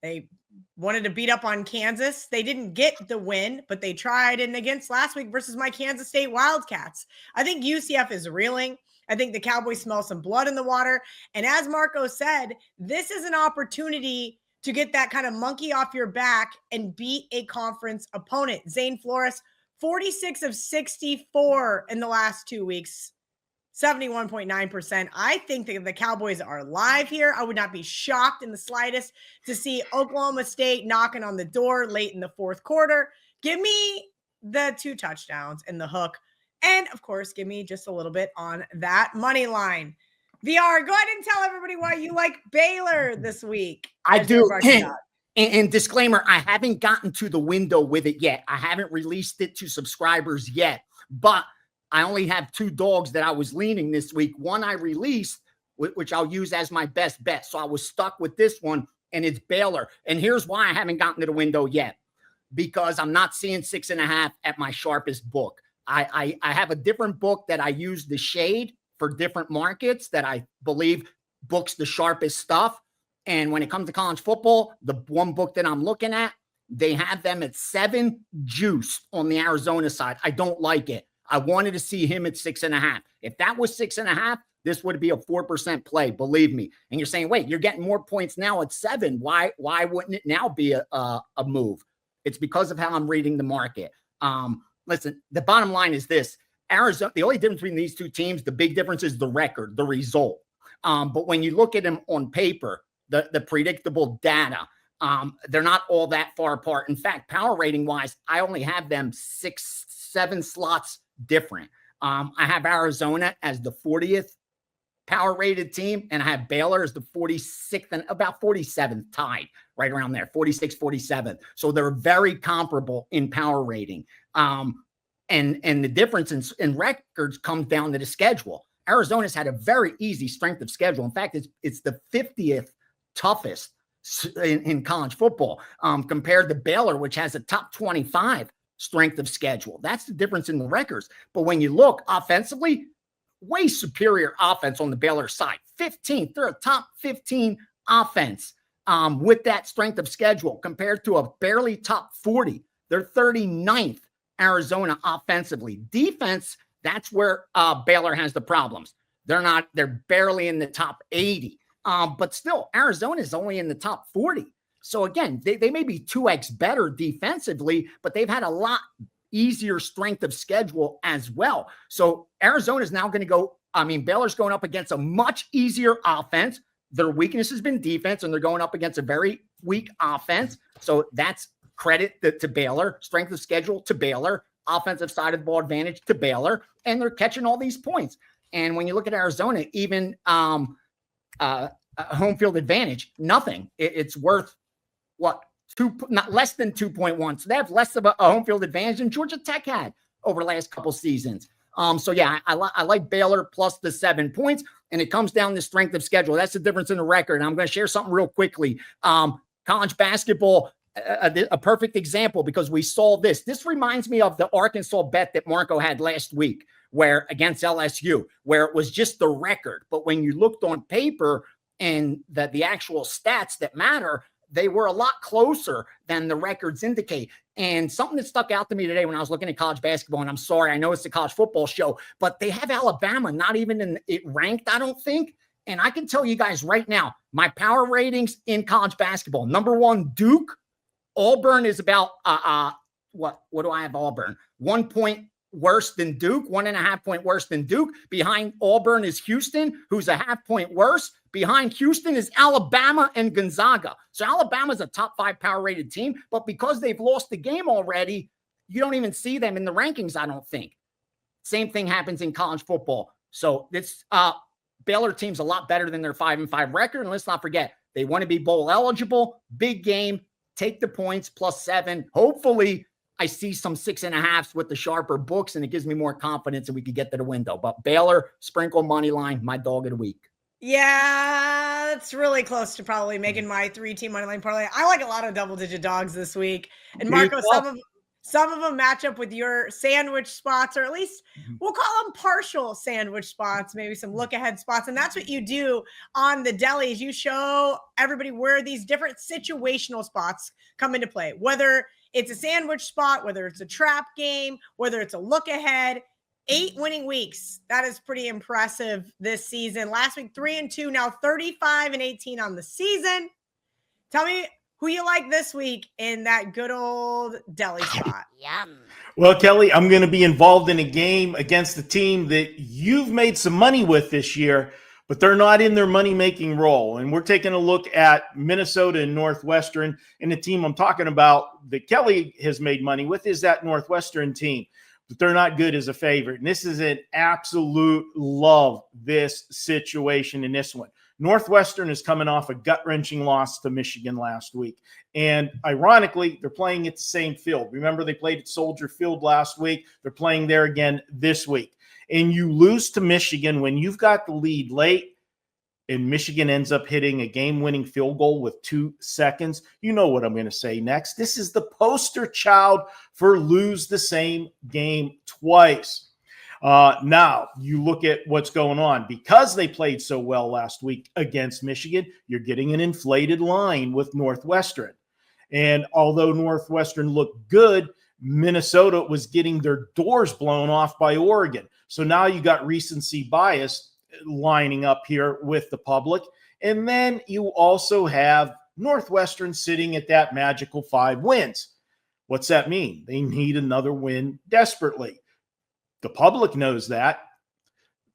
They wanted to beat up on Kansas. They didn't get the win, but they tried. And against last week versus my Kansas State Wildcats, I think UCF is reeling. I think the Cowboys smell some blood in the water. And as Marco said, this is an opportunity to get that kind of monkey off your back and beat a conference opponent. Zane Flores, 46 of 64 in the last 2 weeks, 71.9%. I think that the Cowboys are live here. I would not be shocked in the slightest to see Oklahoma State knocking on the door late in the 4th quarter. Give me the 2 touchdowns and the hook. And, of course, give me just a little bit on that money line. VR, go ahead and tell everybody why you like Baylor this week.
I do. And disclaimer, I haven't gotten to the window with it yet. I haven't released it to subscribers yet. But I only have 2 dogs that I was leaning this week. One I released, which I'll use as my best bet. So I was stuck with this one, and it's Baylor. And here's why I haven't gotten to the window yet. Because I'm not seeing 6.5 at my sharpest book. I have a different book that I use the shade for different markets that I believe books the sharpest stuff. And when it comes to college football, the one book that I'm looking at, they have them at 7 juice on the Arizona side. I don't like it. I wanted to see him at 6.5. If that was 6.5, this would be a 4% play, believe me. And you're saying, wait, you're getting more points now at 7. Why wouldn't it now be a move? It's because of how I'm reading the market. Listen, the bottom line is this. Arizona, the only difference between these 2 teams, the big difference is the record, the result. But when you look at them on paper, the predictable data, they're not all that far apart. In fact, power rating wise, I only have them 6-7 slots different. I have Arizona as the 40th power rated team, and I have Baylor as the 46th and about 47th, tied right around there, 46, 47. So they're very comparable in power rating. And the difference in records comes down to the schedule. Arizona's had a very easy strength of schedule. In fact, it's the 50th toughest in college football compared to Baylor, which has a top 25 strength of schedule. That's the difference in the records. But when you look offensively, way superior offense on the Baylor side. 15th, they're a top 15 offense with that strength of schedule compared to a barely top 40. They're 39th Arizona offensively. Defense, that's where Baylor has the problems. They're barely in the top 80. But still, Arizona is only in the top 40. So again, they may be 2x better defensively, but they've had a lot easier strength of schedule as well. So Arizona is now going to go, Baylor's going up against a much easier offense. Their weakness has been defense, and they're going up against a very weak offense. So that's credit to Baylor, strength of schedule to Baylor, offensive side of the ball advantage to Baylor, and they're catching all these points. And when you look at Arizona, even home field advantage, nothing. It's worth what? Not less than 2.1. So they have less of a home field advantage than Georgia Tech had over the last couple seasons. So yeah, I like Baylor plus the 7 points, and it comes down to strength of schedule. That's the difference in the record. And I'm going to share something real quickly. College basketball, a perfect example, because we saw this. This reminds me of the Arkansas bet that Marco had last week, where against LSU, where it was just the record. But when you looked on paper and the actual stats that matter, they were a lot closer than the records indicate. And something that stuck out to me today when I was looking at college basketball, and I'm sorry, I know it's a college football show, but they have Alabama not even in it ranked, I don't think, And I can tell you guys right now, my power ratings in college basketball. Number 1, Duke. Auburn is about, what do I have Auburn? 1 point worse than Duke, 1.5 point worse than Duke. Behind Auburn is Houston, who's a half point worse. Behind Houston is Alabama and Gonzaga. So Alabama's a top 5 power rated team, but because they've lost the game already, you don't even see them in the rankings, I don't think. Same thing happens in college football. So this Baylor team's a lot better than their 5-5 record. And let's not forget, they want to be bowl eligible. Big game. Take the points +7. Hopefully, I see some 6.5s with the sharper books, and it gives me more confidence that we could get to the window. But Baylor, sprinkle money line, my dog of the week.
Yeah, that's really close to probably making my 3-team money line parlay. I like a lot of double-digit dogs this week. And Marco, some of them match up with your sandwich spots, or at least we'll call them partial sandwich spots, maybe some look-ahead spots. And that's what you do on the Deli, is you show everybody where these different situational spots come into play, whether it's a sandwich spot, whether it's a trap game, whether it's a look-ahead. 8 winning weeks. That is pretty impressive this season. Last week, 3-2, now 35-18 on the season. Tell me who you like this week in that good old Deli spot.
Yum.
Well, Kelly, I'm going to be involved in a game against a team that you've made some money with this year, but they're not in their money-making role. And we're taking a look at Minnesota and Northwestern. And the team I'm talking about that Kelly has made money with is that Northwestern team. But they're not good as a favorite. And this is an absolute love this situation in this one. Northwestern is coming off a gut-wrenching loss to Michigan last week. And ironically, they're playing at the same field. Remember, they played at Soldier Field last week. They're playing there again this week. And you lose to Michigan when you've got the lead late, and Michigan ends up hitting a game-winning field goal with 2 seconds. You know what I'm going to say next. This is the poster child for lose the same game twice. Now, you look at what's going on. Because they played so well last week against Michigan, you're getting an inflated line with Northwestern. And although Northwestern looked good, Minnesota was getting their doors blown off by Oregon. So now you got recency bias lining up here with the public. And then you also have Northwestern sitting at that magical 5 wins. What's that mean? They need another win desperately. The public knows that.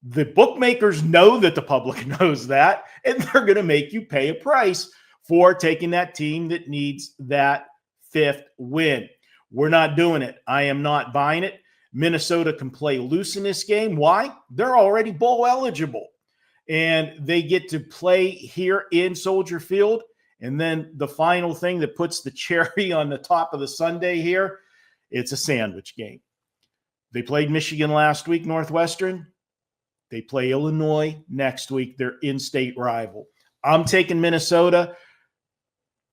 The bookmakers know that the public knows that, and they're going to make you pay a price for taking that team that needs that 5th win. We're not doing it. I am not buying it. Minnesota can play loose in this game. Why? They're already bowl eligible, and they get to play here in Soldier Field. And then the final thing that puts the cherry on the top of the sundae here, it's a sandwich game. They played Michigan last week, Northwestern. They play Illinois next week, their in-state rival. I'm taking Minnesota.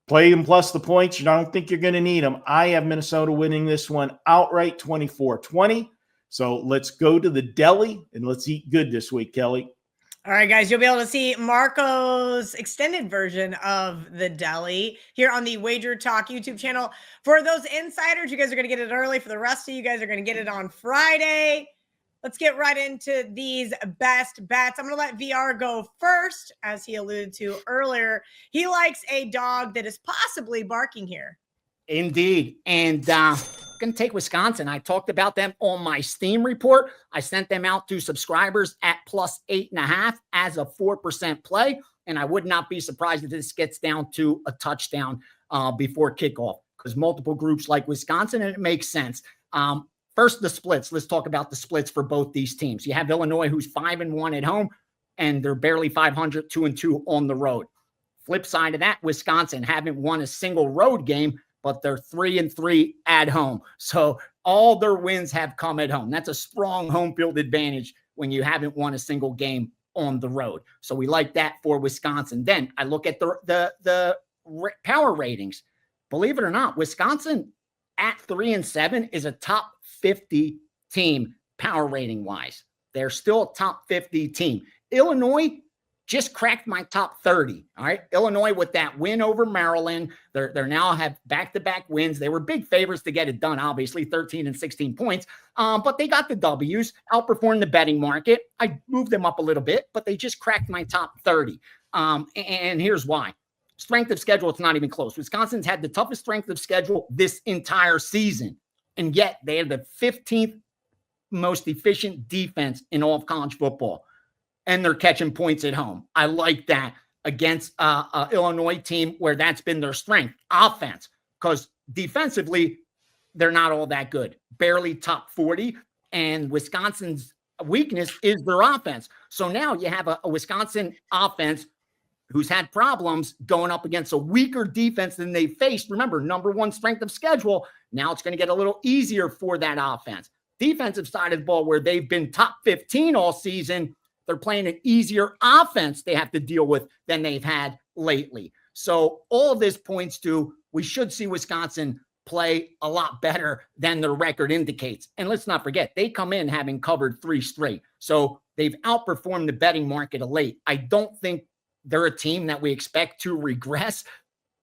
Play them plus the points. I don't think you're going to need them. I have Minnesota winning this one outright 24-20. So let's go to the Deli and let's eat good this week, Kelly.
All right, guys, you'll be able to see Marco's extended version of the Deli here on the Wager Talk YouTube channel. For those insiders, you guys are going to get it early. For the rest of you guys are going to get it on Friday. Let's get right into these best bets. I'm going to let VR go first, as he alluded to earlier. He likes a dog that is possibly barking here.
Indeed. And going to take Wisconsin. I talked about them on my Steam report. I sent them out to subscribers at +8.5 as a 4% play. And I would not be surprised if this gets down to a touchdown before kickoff, because multiple groups like Wisconsin, and it makes sense. First, the splits. Let's talk about the splits for both these teams. You have Illinois, who's 5-1 at home, and they're barely 500, 2-2 on the road. Flip side of that, Wisconsin haven't won a single road game, but they're 3-3 at home. So all their wins have come at home. That's a strong home field advantage when you haven't won a single game on the road. So we like that for Wisconsin. Then I look at the power ratings. Believe it or not, Wisconsin at 3-7 is a top 50 team power rating wise. They're still a top 50 team. Illinois just cracked my top 30. All right. Illinois with that win over Maryland. They're now have back-to-back wins. They were big favorites to get it done, obviously 13 and 16 points. But they got the W's, outperformed the betting market. I moved them up a little bit, but they just cracked my top 30. And here's why. Strength of schedule, it's not even close. Wisconsin's had the toughest strength of schedule this entire season. And yet they have the 15th most efficient defense in all of college football. And they're catching points at home. I like that against an Illinois team where that's been their strength, offense, because defensively, they're not all that good. Barely top 40. And Wisconsin's weakness is their offense. So now you have a Wisconsin offense who's had problems going up against a weaker defense than they faced. Remember, number one strength of schedule. Now it's going to get a little easier for that offense. Defensive side of the ball, where they've been top 15 all season, they're playing an easier offense they have to deal with than they've had lately. So all of this points to we should see Wisconsin play a lot better than their record indicates. And let's not forget, they come in having covered 3 straight. So they've outperformed the betting market of late. I don't think they're a team that we expect to regress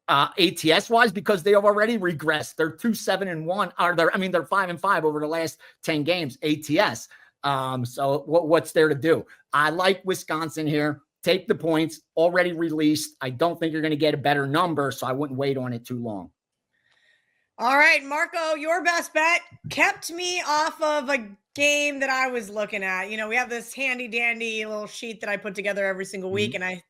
ATS-wise because they have already regressed. They're 2-7-1. They're 5-5 over the last 10 games ATS. So what's there to do? I like Wisconsin here. Take the points already released. I don't think you're going to get a better number, so I wouldn't wait on it too long.
All right, Marco, your best bet kept me off of a game that I was looking at. You know, we have this handy dandy little sheet that I put together every single week, and I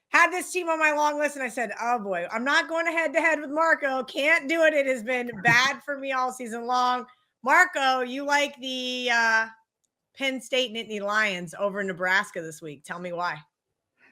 had this team on my long list, and I said, oh boy, I'm not going head to head with Marco. Can't do it. It has been bad for me all season long. Marco, you like the Penn State Nittany Lions over Nebraska this week. Tell me why.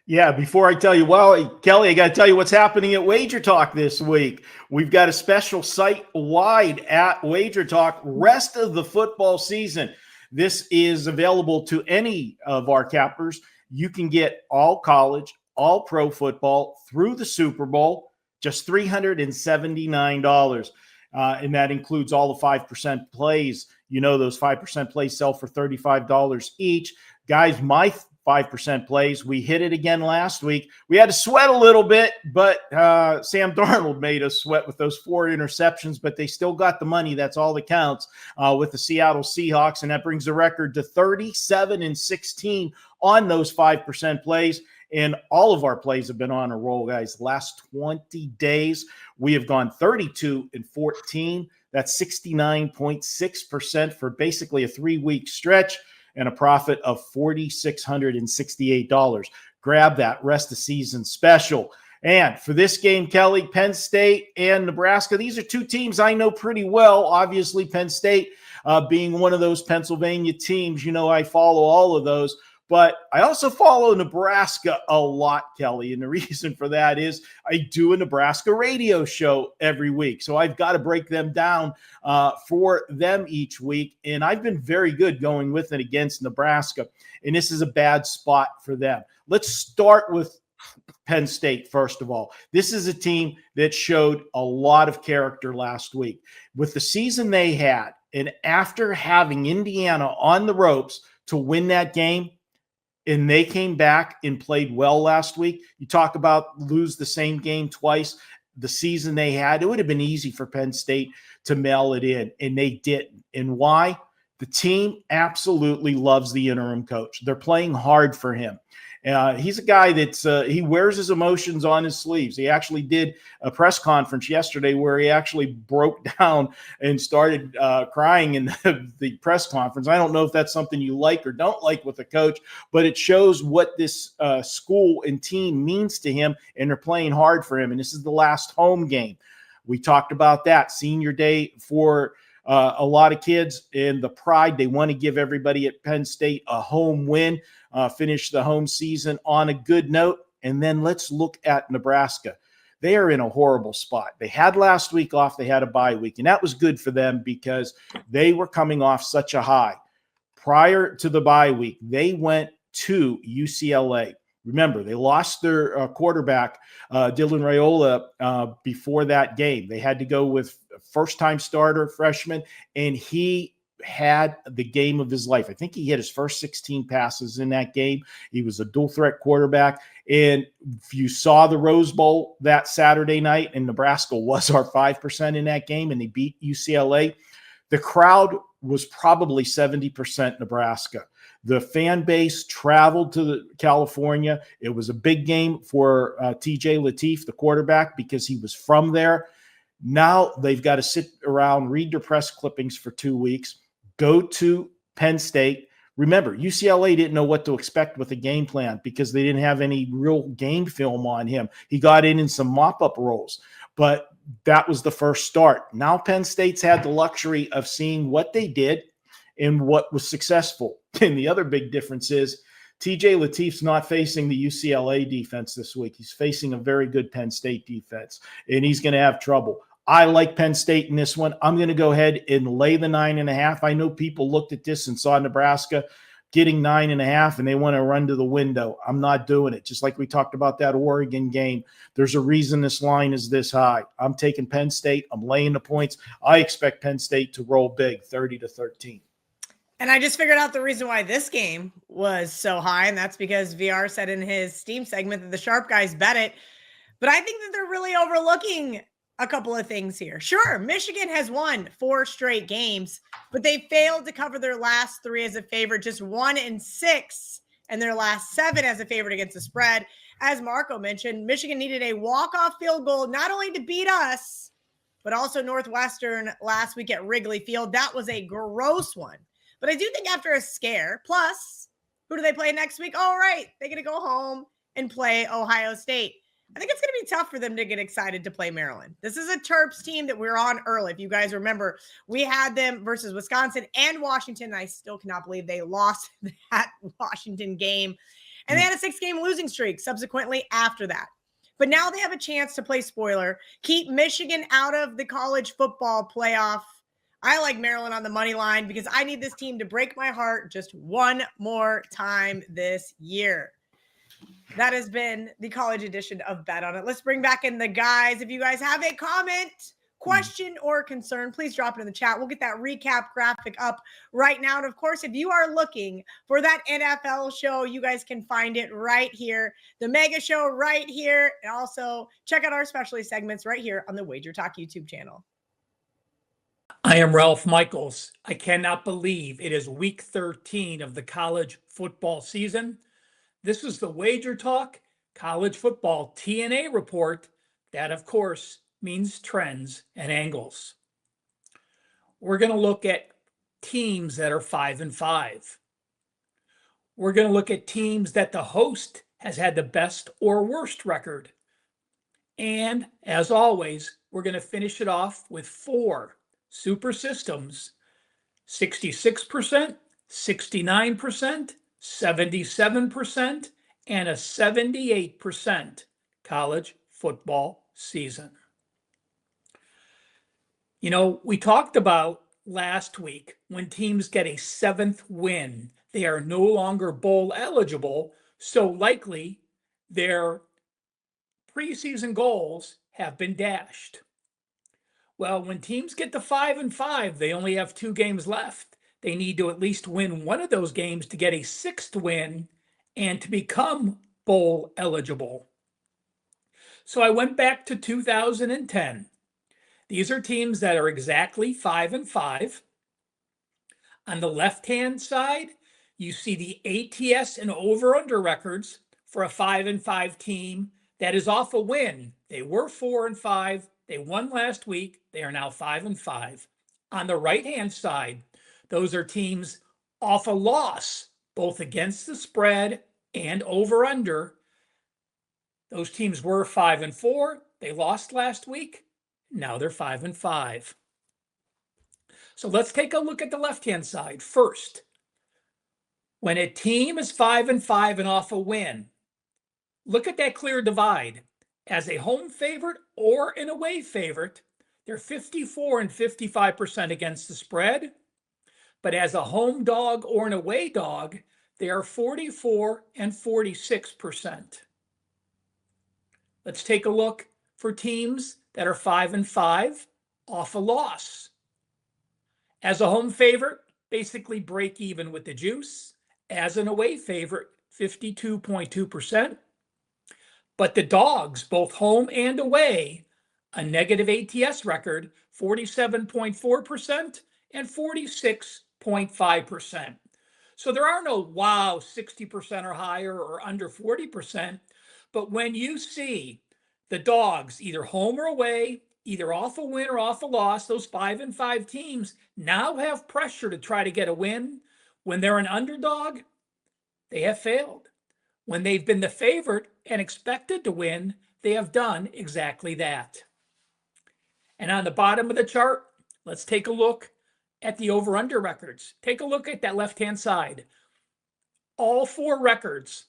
Yeah, before I tell you, well, Kelly, I got to tell you what's happening at Wager Talk this week. We've got a special site-wide at Wager Talk, rest of the football season. This is available to any of our cappers. You can get all college, all pro football through the Super Bowl, just $379. And that includes all the 5% plays. You know, those 5% plays sell for $35 each. Guys, my 5% plays, we hit it again last week. We had to sweat a little bit, but Sam Darnold made us sweat with those 4 interceptions, but they still got the money. That's all that counts with the Seattle Seahawks, and that brings the record to 37-16 on those 5% plays. And all of our plays have been on a roll, guys. Last 20 days, we have gone 32-14. That's 69.6% for basically a 3-week stretch and a profit of $4,668. Grab that rest of season special. And for this game, Kelly, Penn State and Nebraska, these are 2 teams I know pretty well. Obviously, Penn State being one of those Pennsylvania teams, you know, I follow all of those. But I also follow Nebraska a lot, Kelly. And the reason for that is I do a Nebraska radio show every week. So I've got to break them down for them each week. And I've been very good going with and against Nebraska. And this is a bad spot for them. Let's start with Penn State, first of all. This is a team that showed a lot of character last week. With the season they had, and after having Indiana on the ropes to win that game, and they came back and played well last week. You talk about lose the same game twice. The season they had, it would have been easy for Penn State to mail it in, and they didn't. And why? The team absolutely loves the interim coach. They're playing hard for him. He's a guy that's he wears his emotions on his sleeves. He actually did a press conference yesterday where he actually broke down and started crying in the press conference. I don't know if that's something you like or don't like with a coach, but it shows what this school and team means to him, and they're playing hard for him. And this is the last home game. We talked about that senior day for a lot of kids and the pride. They want to give everybody at Penn State a home win, finish the home season on a good note. And then let's look at Nebraska. They are in a horrible spot. They had last week off. They had a bye week, and that was good for them because they were coming off such a high. Prior to the bye week, they went to UCLA. Remember, they lost their quarterback, Dylan Raiola, before that game. They had to go with first-time starter, freshman, and he had the game of his life. I think he hit his first 16 passes in that game. He was a dual threat quarterback. And if you saw the Rose Bowl that Saturday night, and Nebraska was our 5% in that game, and they beat UCLA, the crowd was probably 70% Nebraska. The fan base traveled to California. It was a big game for TJ Lateef, the quarterback, because he was from there. Now they've got to sit around, read their press clippings for 2 weeks, go to Penn State. Remember, UCLA didn't know what to expect with the game plan because they didn't have any real game film on him. He got in some mop-up roles, but that was the first start. Now Penn State's had the luxury of seeing what they did and what was successful. And the other big difference is TJ Lateef's not facing the UCLA defense this week. He's facing a very good Penn State defense, and he's going to have trouble. I like Penn State in this one. I'm going to go ahead and lay the 9.5. I know people looked at this and saw Nebraska getting 9.5, and they want to run to the window. I'm not doing it. Just like we talked about that Oregon game, there's a reason this line is this high. I'm taking Penn State. I'm laying the points. I expect Penn State to roll big, 30-13.
And I just figured out the reason why this game was so high, and that's because VR said in his Steam segment that the sharp guys bet it. But I think that they're really overlooking a couple of things here. Sure, Michigan has won 4 straight games, but they failed to cover their last 3 as a favorite, just 1-6, and their last 7 as a favorite against the spread. As Marco mentioned, Michigan needed a walk-off field goal not only to beat us, but also Northwestern last week at Wrigley Field. That was a gross one. But I do think after a scare, plus, who do they play next week? All right, they're going to go home and play Ohio State. I think it's going to be tough for them to get excited to play Maryland. This is a Terps team that we're on early. If you guys remember, we had them versus Wisconsin and Washington. I still cannot believe they lost that Washington game. And they had a 6-game losing streak subsequently after that. But now they have a chance to play spoiler, keep Michigan out of the college football playoff. I like Maryland on the money line because I need this team to break my heart just one more time this year. That has been the college edition of Bet On It. Let's bring back in the guys. If you guys have a comment, question, or concern, please drop it in the chat. We'll get that recap graphic up right now. And of course, if you are looking for that NFL show, you guys can find it right here. The mega show right here. And also check out our specialty segments right here on the Wager Talk YouTube channel.
I am Ralph Michaels. I cannot believe it is week 13 of the college football season. This is the Wager Talk College Football TNA report. That, of course, means trends and angles. We're going to look at teams that are 5-5. We're going to look at teams that the host has had the best or worst record. And as always, we're going to finish it off with 4 super systems: 66%, 69%, 77%, and a 78% college football season. You know, we talked about last week when teams get a 7th win, they are no longer bowl eligible, so likely their preseason goals have been dashed. Well, when teams get to 5-5, they only have 2 games left. They need to at least win one of those games to get a 6th win and to become bowl eligible. So I went back to 2010. These are teams that are exactly 5-5. On the left-hand side, you see the ATS and over-under records for a 5-5 team that is off a win. They were 4-5. They won last week. They are now 5-5. On the right-hand side, those are teams off a loss, both against the spread and over-under. Those teams were 5-4. They lost last week. Now they're 5-5. So let's take a look at the left-hand side first. When a team is 5-5 and off a win, look at that clear divide. As a home favorite or an away favorite, they're 54 and 55% against the spread. But as a home dog or an away dog, they are 44 and 46%. Let's take a look for teams that are 5-5 off a loss. As a home favorite, basically break even with the juice. As an away favorite, 52.2%. But the dogs, both home and away, a negative ATS record, 47.4% and 46.5%. So there are no wow 60% or higher or under 40%. But when you see the dogs either home or away, either off a win or off a loss, those 5 and 5 teams now have pressure to try to get a win. When they're an underdog, they have failed. When they've been the favorite and expected to win, they have done exactly that. And on the bottom of the chart, let's take a look at the over-under records. Take a look at that left-hand side. All 4 records,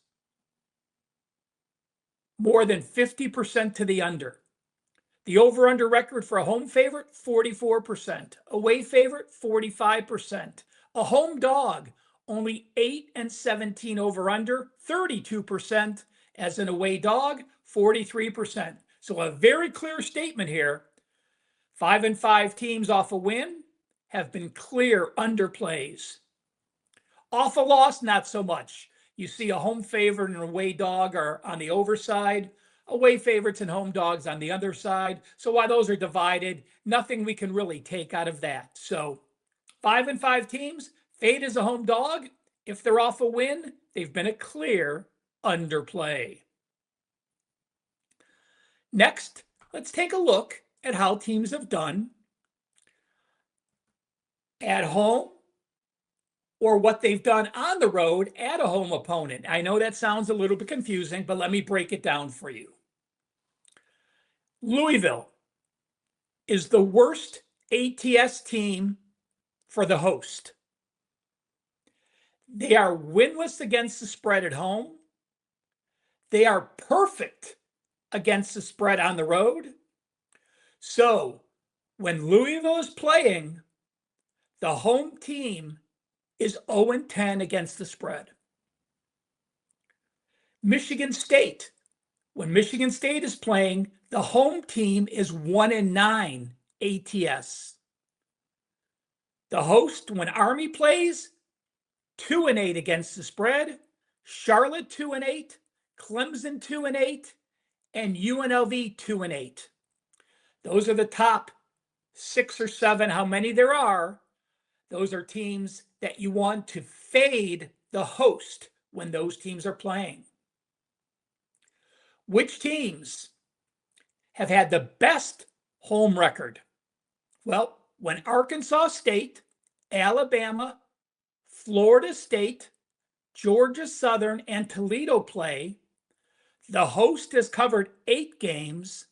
more than 50% to the under. The over-under record for a home favorite, 44%. Away favorite, 45%. A home dog, only 8 and 17 over-under, 32%. As an away dog, 43%. So a very clear statement here. 5 and 5 teams off a win have been clear underplays. Off a loss, not so much. You see a home favorite and an away dog are on the overside, away favorites and home dogs on the other side. So while those are divided, nothing we can really take out of that. So 5 and 5 teams, fade as a home dog. If they're off a win, they've been a clear underplay. Next, let's take a look at how teams have done at home or what they've done on the road at a home opponent. I know that sounds a little bit confusing, but let me break it down for you. Louisville is the worst ATS team for the host. They are winless against the spread at home. They are perfect against the spread on the road. So when Louisville is playing, the home team is 0-10 against the spread. Michigan State, when Michigan State is playing, the home team is 1-9 ATS. The host, when Army plays, 2-8 against the spread. Charlotte 2-8, Clemson 2-8, and UNLV 2-8. Those are the top 6 or 7, how many there are. Those are teams that you want to fade the host when those teams are playing. Which teams have had the best home record? Well, when Arkansas State, Alabama, Florida State, Georgia Southern, and Toledo play, the host has covered 8 games.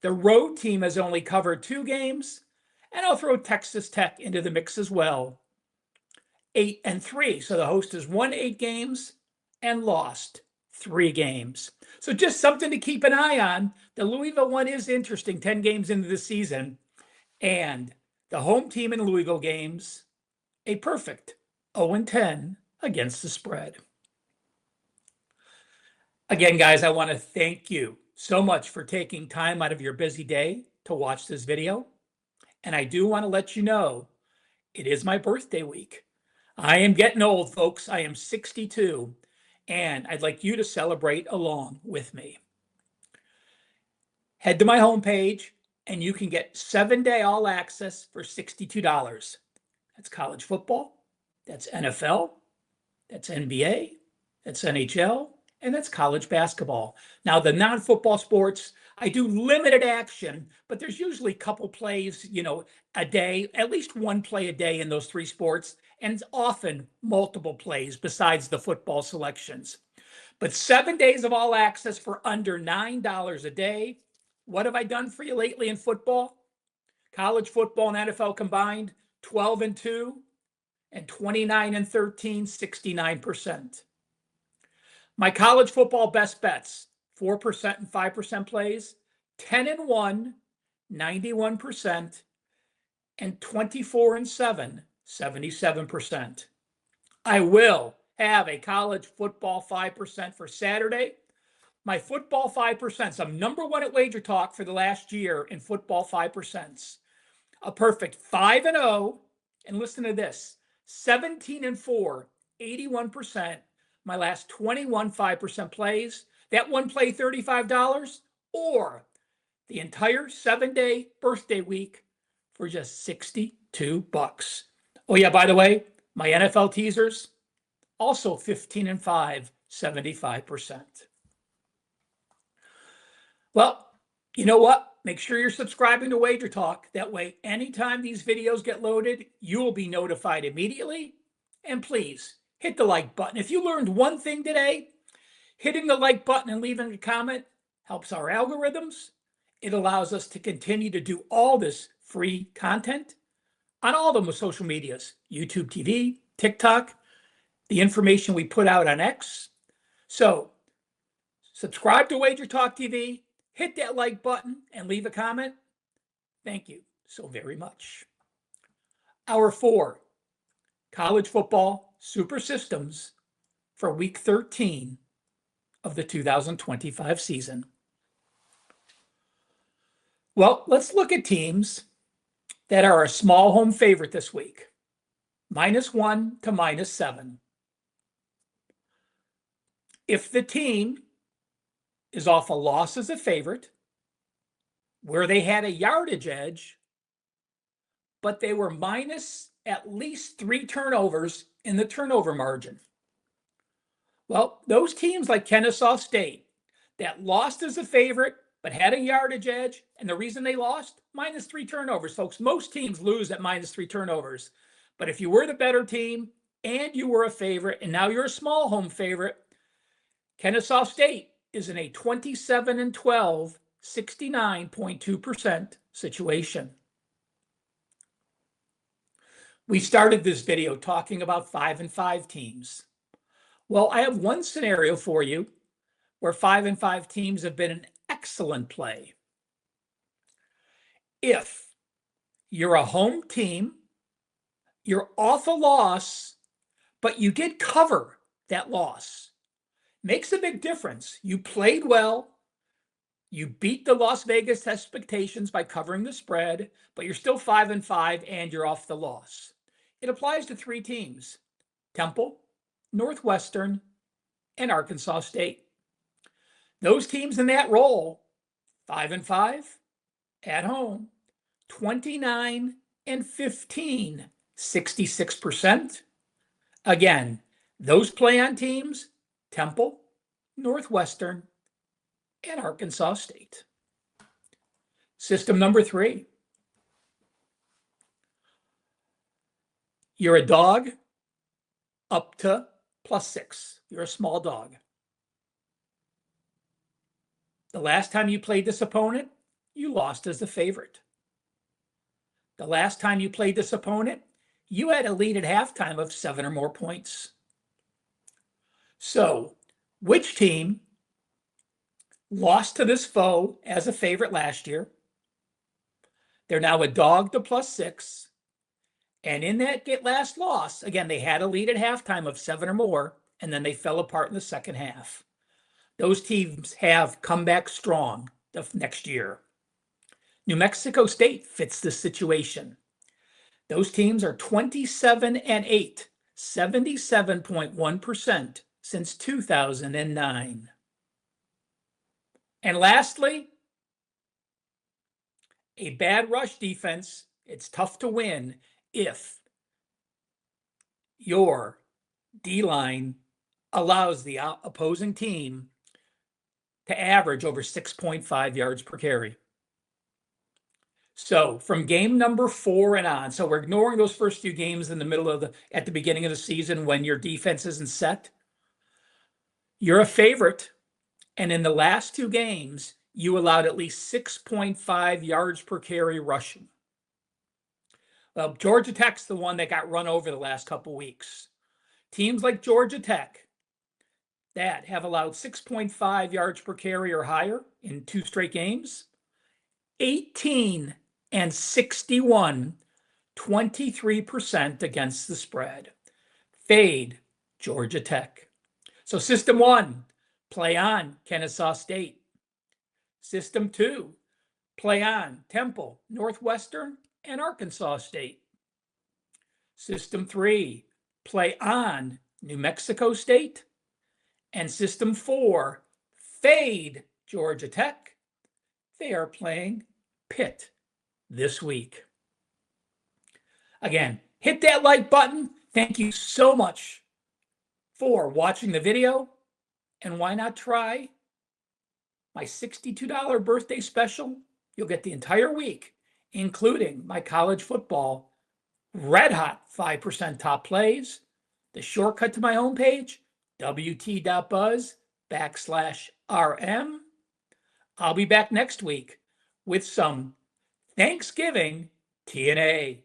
The road team has only covered 2 games. And I'll throw Texas Tech into the mix as well. 8-3. So the host has won 8 games and lost 3 games. So just something to keep an eye on. The Louisville one is interesting, 10 games into the season. And the home team in Louisville games, a perfect 0-10 against the spread. Again, guys, I want to thank you so much for taking time out of your busy day to watch this video. And I do want to let you know, it is my birthday week. I am getting old, folks. I am 62, and I'd like you to celebrate along with me. Head to my homepage, and you can get 7-day all access for $62. That's college football, that's NFL, that's NBA, that's NHL, and that's college basketball. Now, the non-football sports, I do limited action, but there's usually a couple plays, a day, at least one play a day in those 3 sports, and it's often multiple plays besides the football selections. But 7 days of all access for under $9 a day. What have I done for you lately in football? College football and NFL combined, 12-2 and 29-13, 69%. My college football best bets, 4% and 5% plays, 10-1, 91%, and 24-7, 77%. I will have a college football 5% for Saturday. My football 5%, so I'm number 1 at Wager Talk for the last year in football 5%. A perfect 5-0, and listen to this, 17-4, 81%. My last 21 5% plays. That one play $35 or the entire 7-day birthday week for just $62. Oh yeah, by the way, my NFL teasers also 15-5, 75%. Well, you know what? Make sure you're subscribing to Wager Talk. That way, anytime these videos get loaded, you will be notified immediately. And please hit the like button. If you learned one thing today, hitting the like button and leaving a comment helps our algorithms. It allows us to continue to do all this free content on all the social medias, YouTube TV, TikTok, the information we put out on X. So subscribe to Wager Talk TV, hit that like button and leave a comment. Thank you so very much. Hour 4, college football super systems for week 13 of the 2025 season. Well, let's look at teams that are a small home favorite this week, -1 to -7. If the team is off a loss as a favorite, where they had a yardage edge, but they were minus at least 3 turnovers in the turnover margin. Well, those teams like Kennesaw State that lost as a favorite, but had a yardage edge, and the reason they lost, -3 turnovers, folks. Most teams lose at -3 turnovers. But if you were the better team and you were a favorite, and now you're a small home favorite, Kennesaw State is in a 27-12, 69.2% situation. We started this video talking about 5-5 teams. Well, I have one scenario for you where 5-5 teams have been an excellent play. If you're a home team, you're off a loss, but you did cover that loss. Makes a big difference. You played well. You beat the Las Vegas expectations by covering the spread, but you're still 5-5 and you're off the loss. It applies to 3 teams: Temple, Northwestern, and Arkansas State. Those teams in that role, 5-5 at home, 29-15, 66%. Again, those play on teams, Temple, Northwestern, and Arkansas State. System number 3. You're a dog up to +6. You're a small dog. The last time you played this opponent, you lost as the favorite. The last time you played this opponent, you had a lead at halftime of 7 or more points. So, which team lost to this foe as a favorite last year? They're now a dog to +6. And in that last loss, again, they had a lead at halftime of 7 or more, and then they fell apart in the second half. Those teams have come back strong the next year. New Mexico State fits this situation. Those teams are 27-8, 77.1% since 2009. And lastly, a bad rush defense. It's tough to win if your D-line allows the opposing team to average over 6.5 yards per carry. So from game number 4 and on, so we're ignoring those first few games in the middle of at the beginning of the season when your defense isn't set. You're a favorite, and in the last 2 games, you allowed at least 6.5 yards per carry rushing. Well, Georgia Tech's the one that got run over the last couple weeks. Teams like Georgia Tech that have allowed 6.5 yards per carry or higher in 2 straight games, 18-61, 23% against the spread. Fade Georgia Tech. So system 1, play on Kennesaw State. System 2, play on Temple, Northwestern, and Arkansas State. System 3, play on New Mexico State. And System 4, fade Georgia Tech. They are playing Pitt this week. Again, hit that like button. Thank you so much for watching the video. And why not try my $62 birthday special? You'll get the entire week, including my college football red hot 5% top plays, the shortcut to my homepage, wt.buzz/RM. I'll be back next week with some Thanksgiving TNA.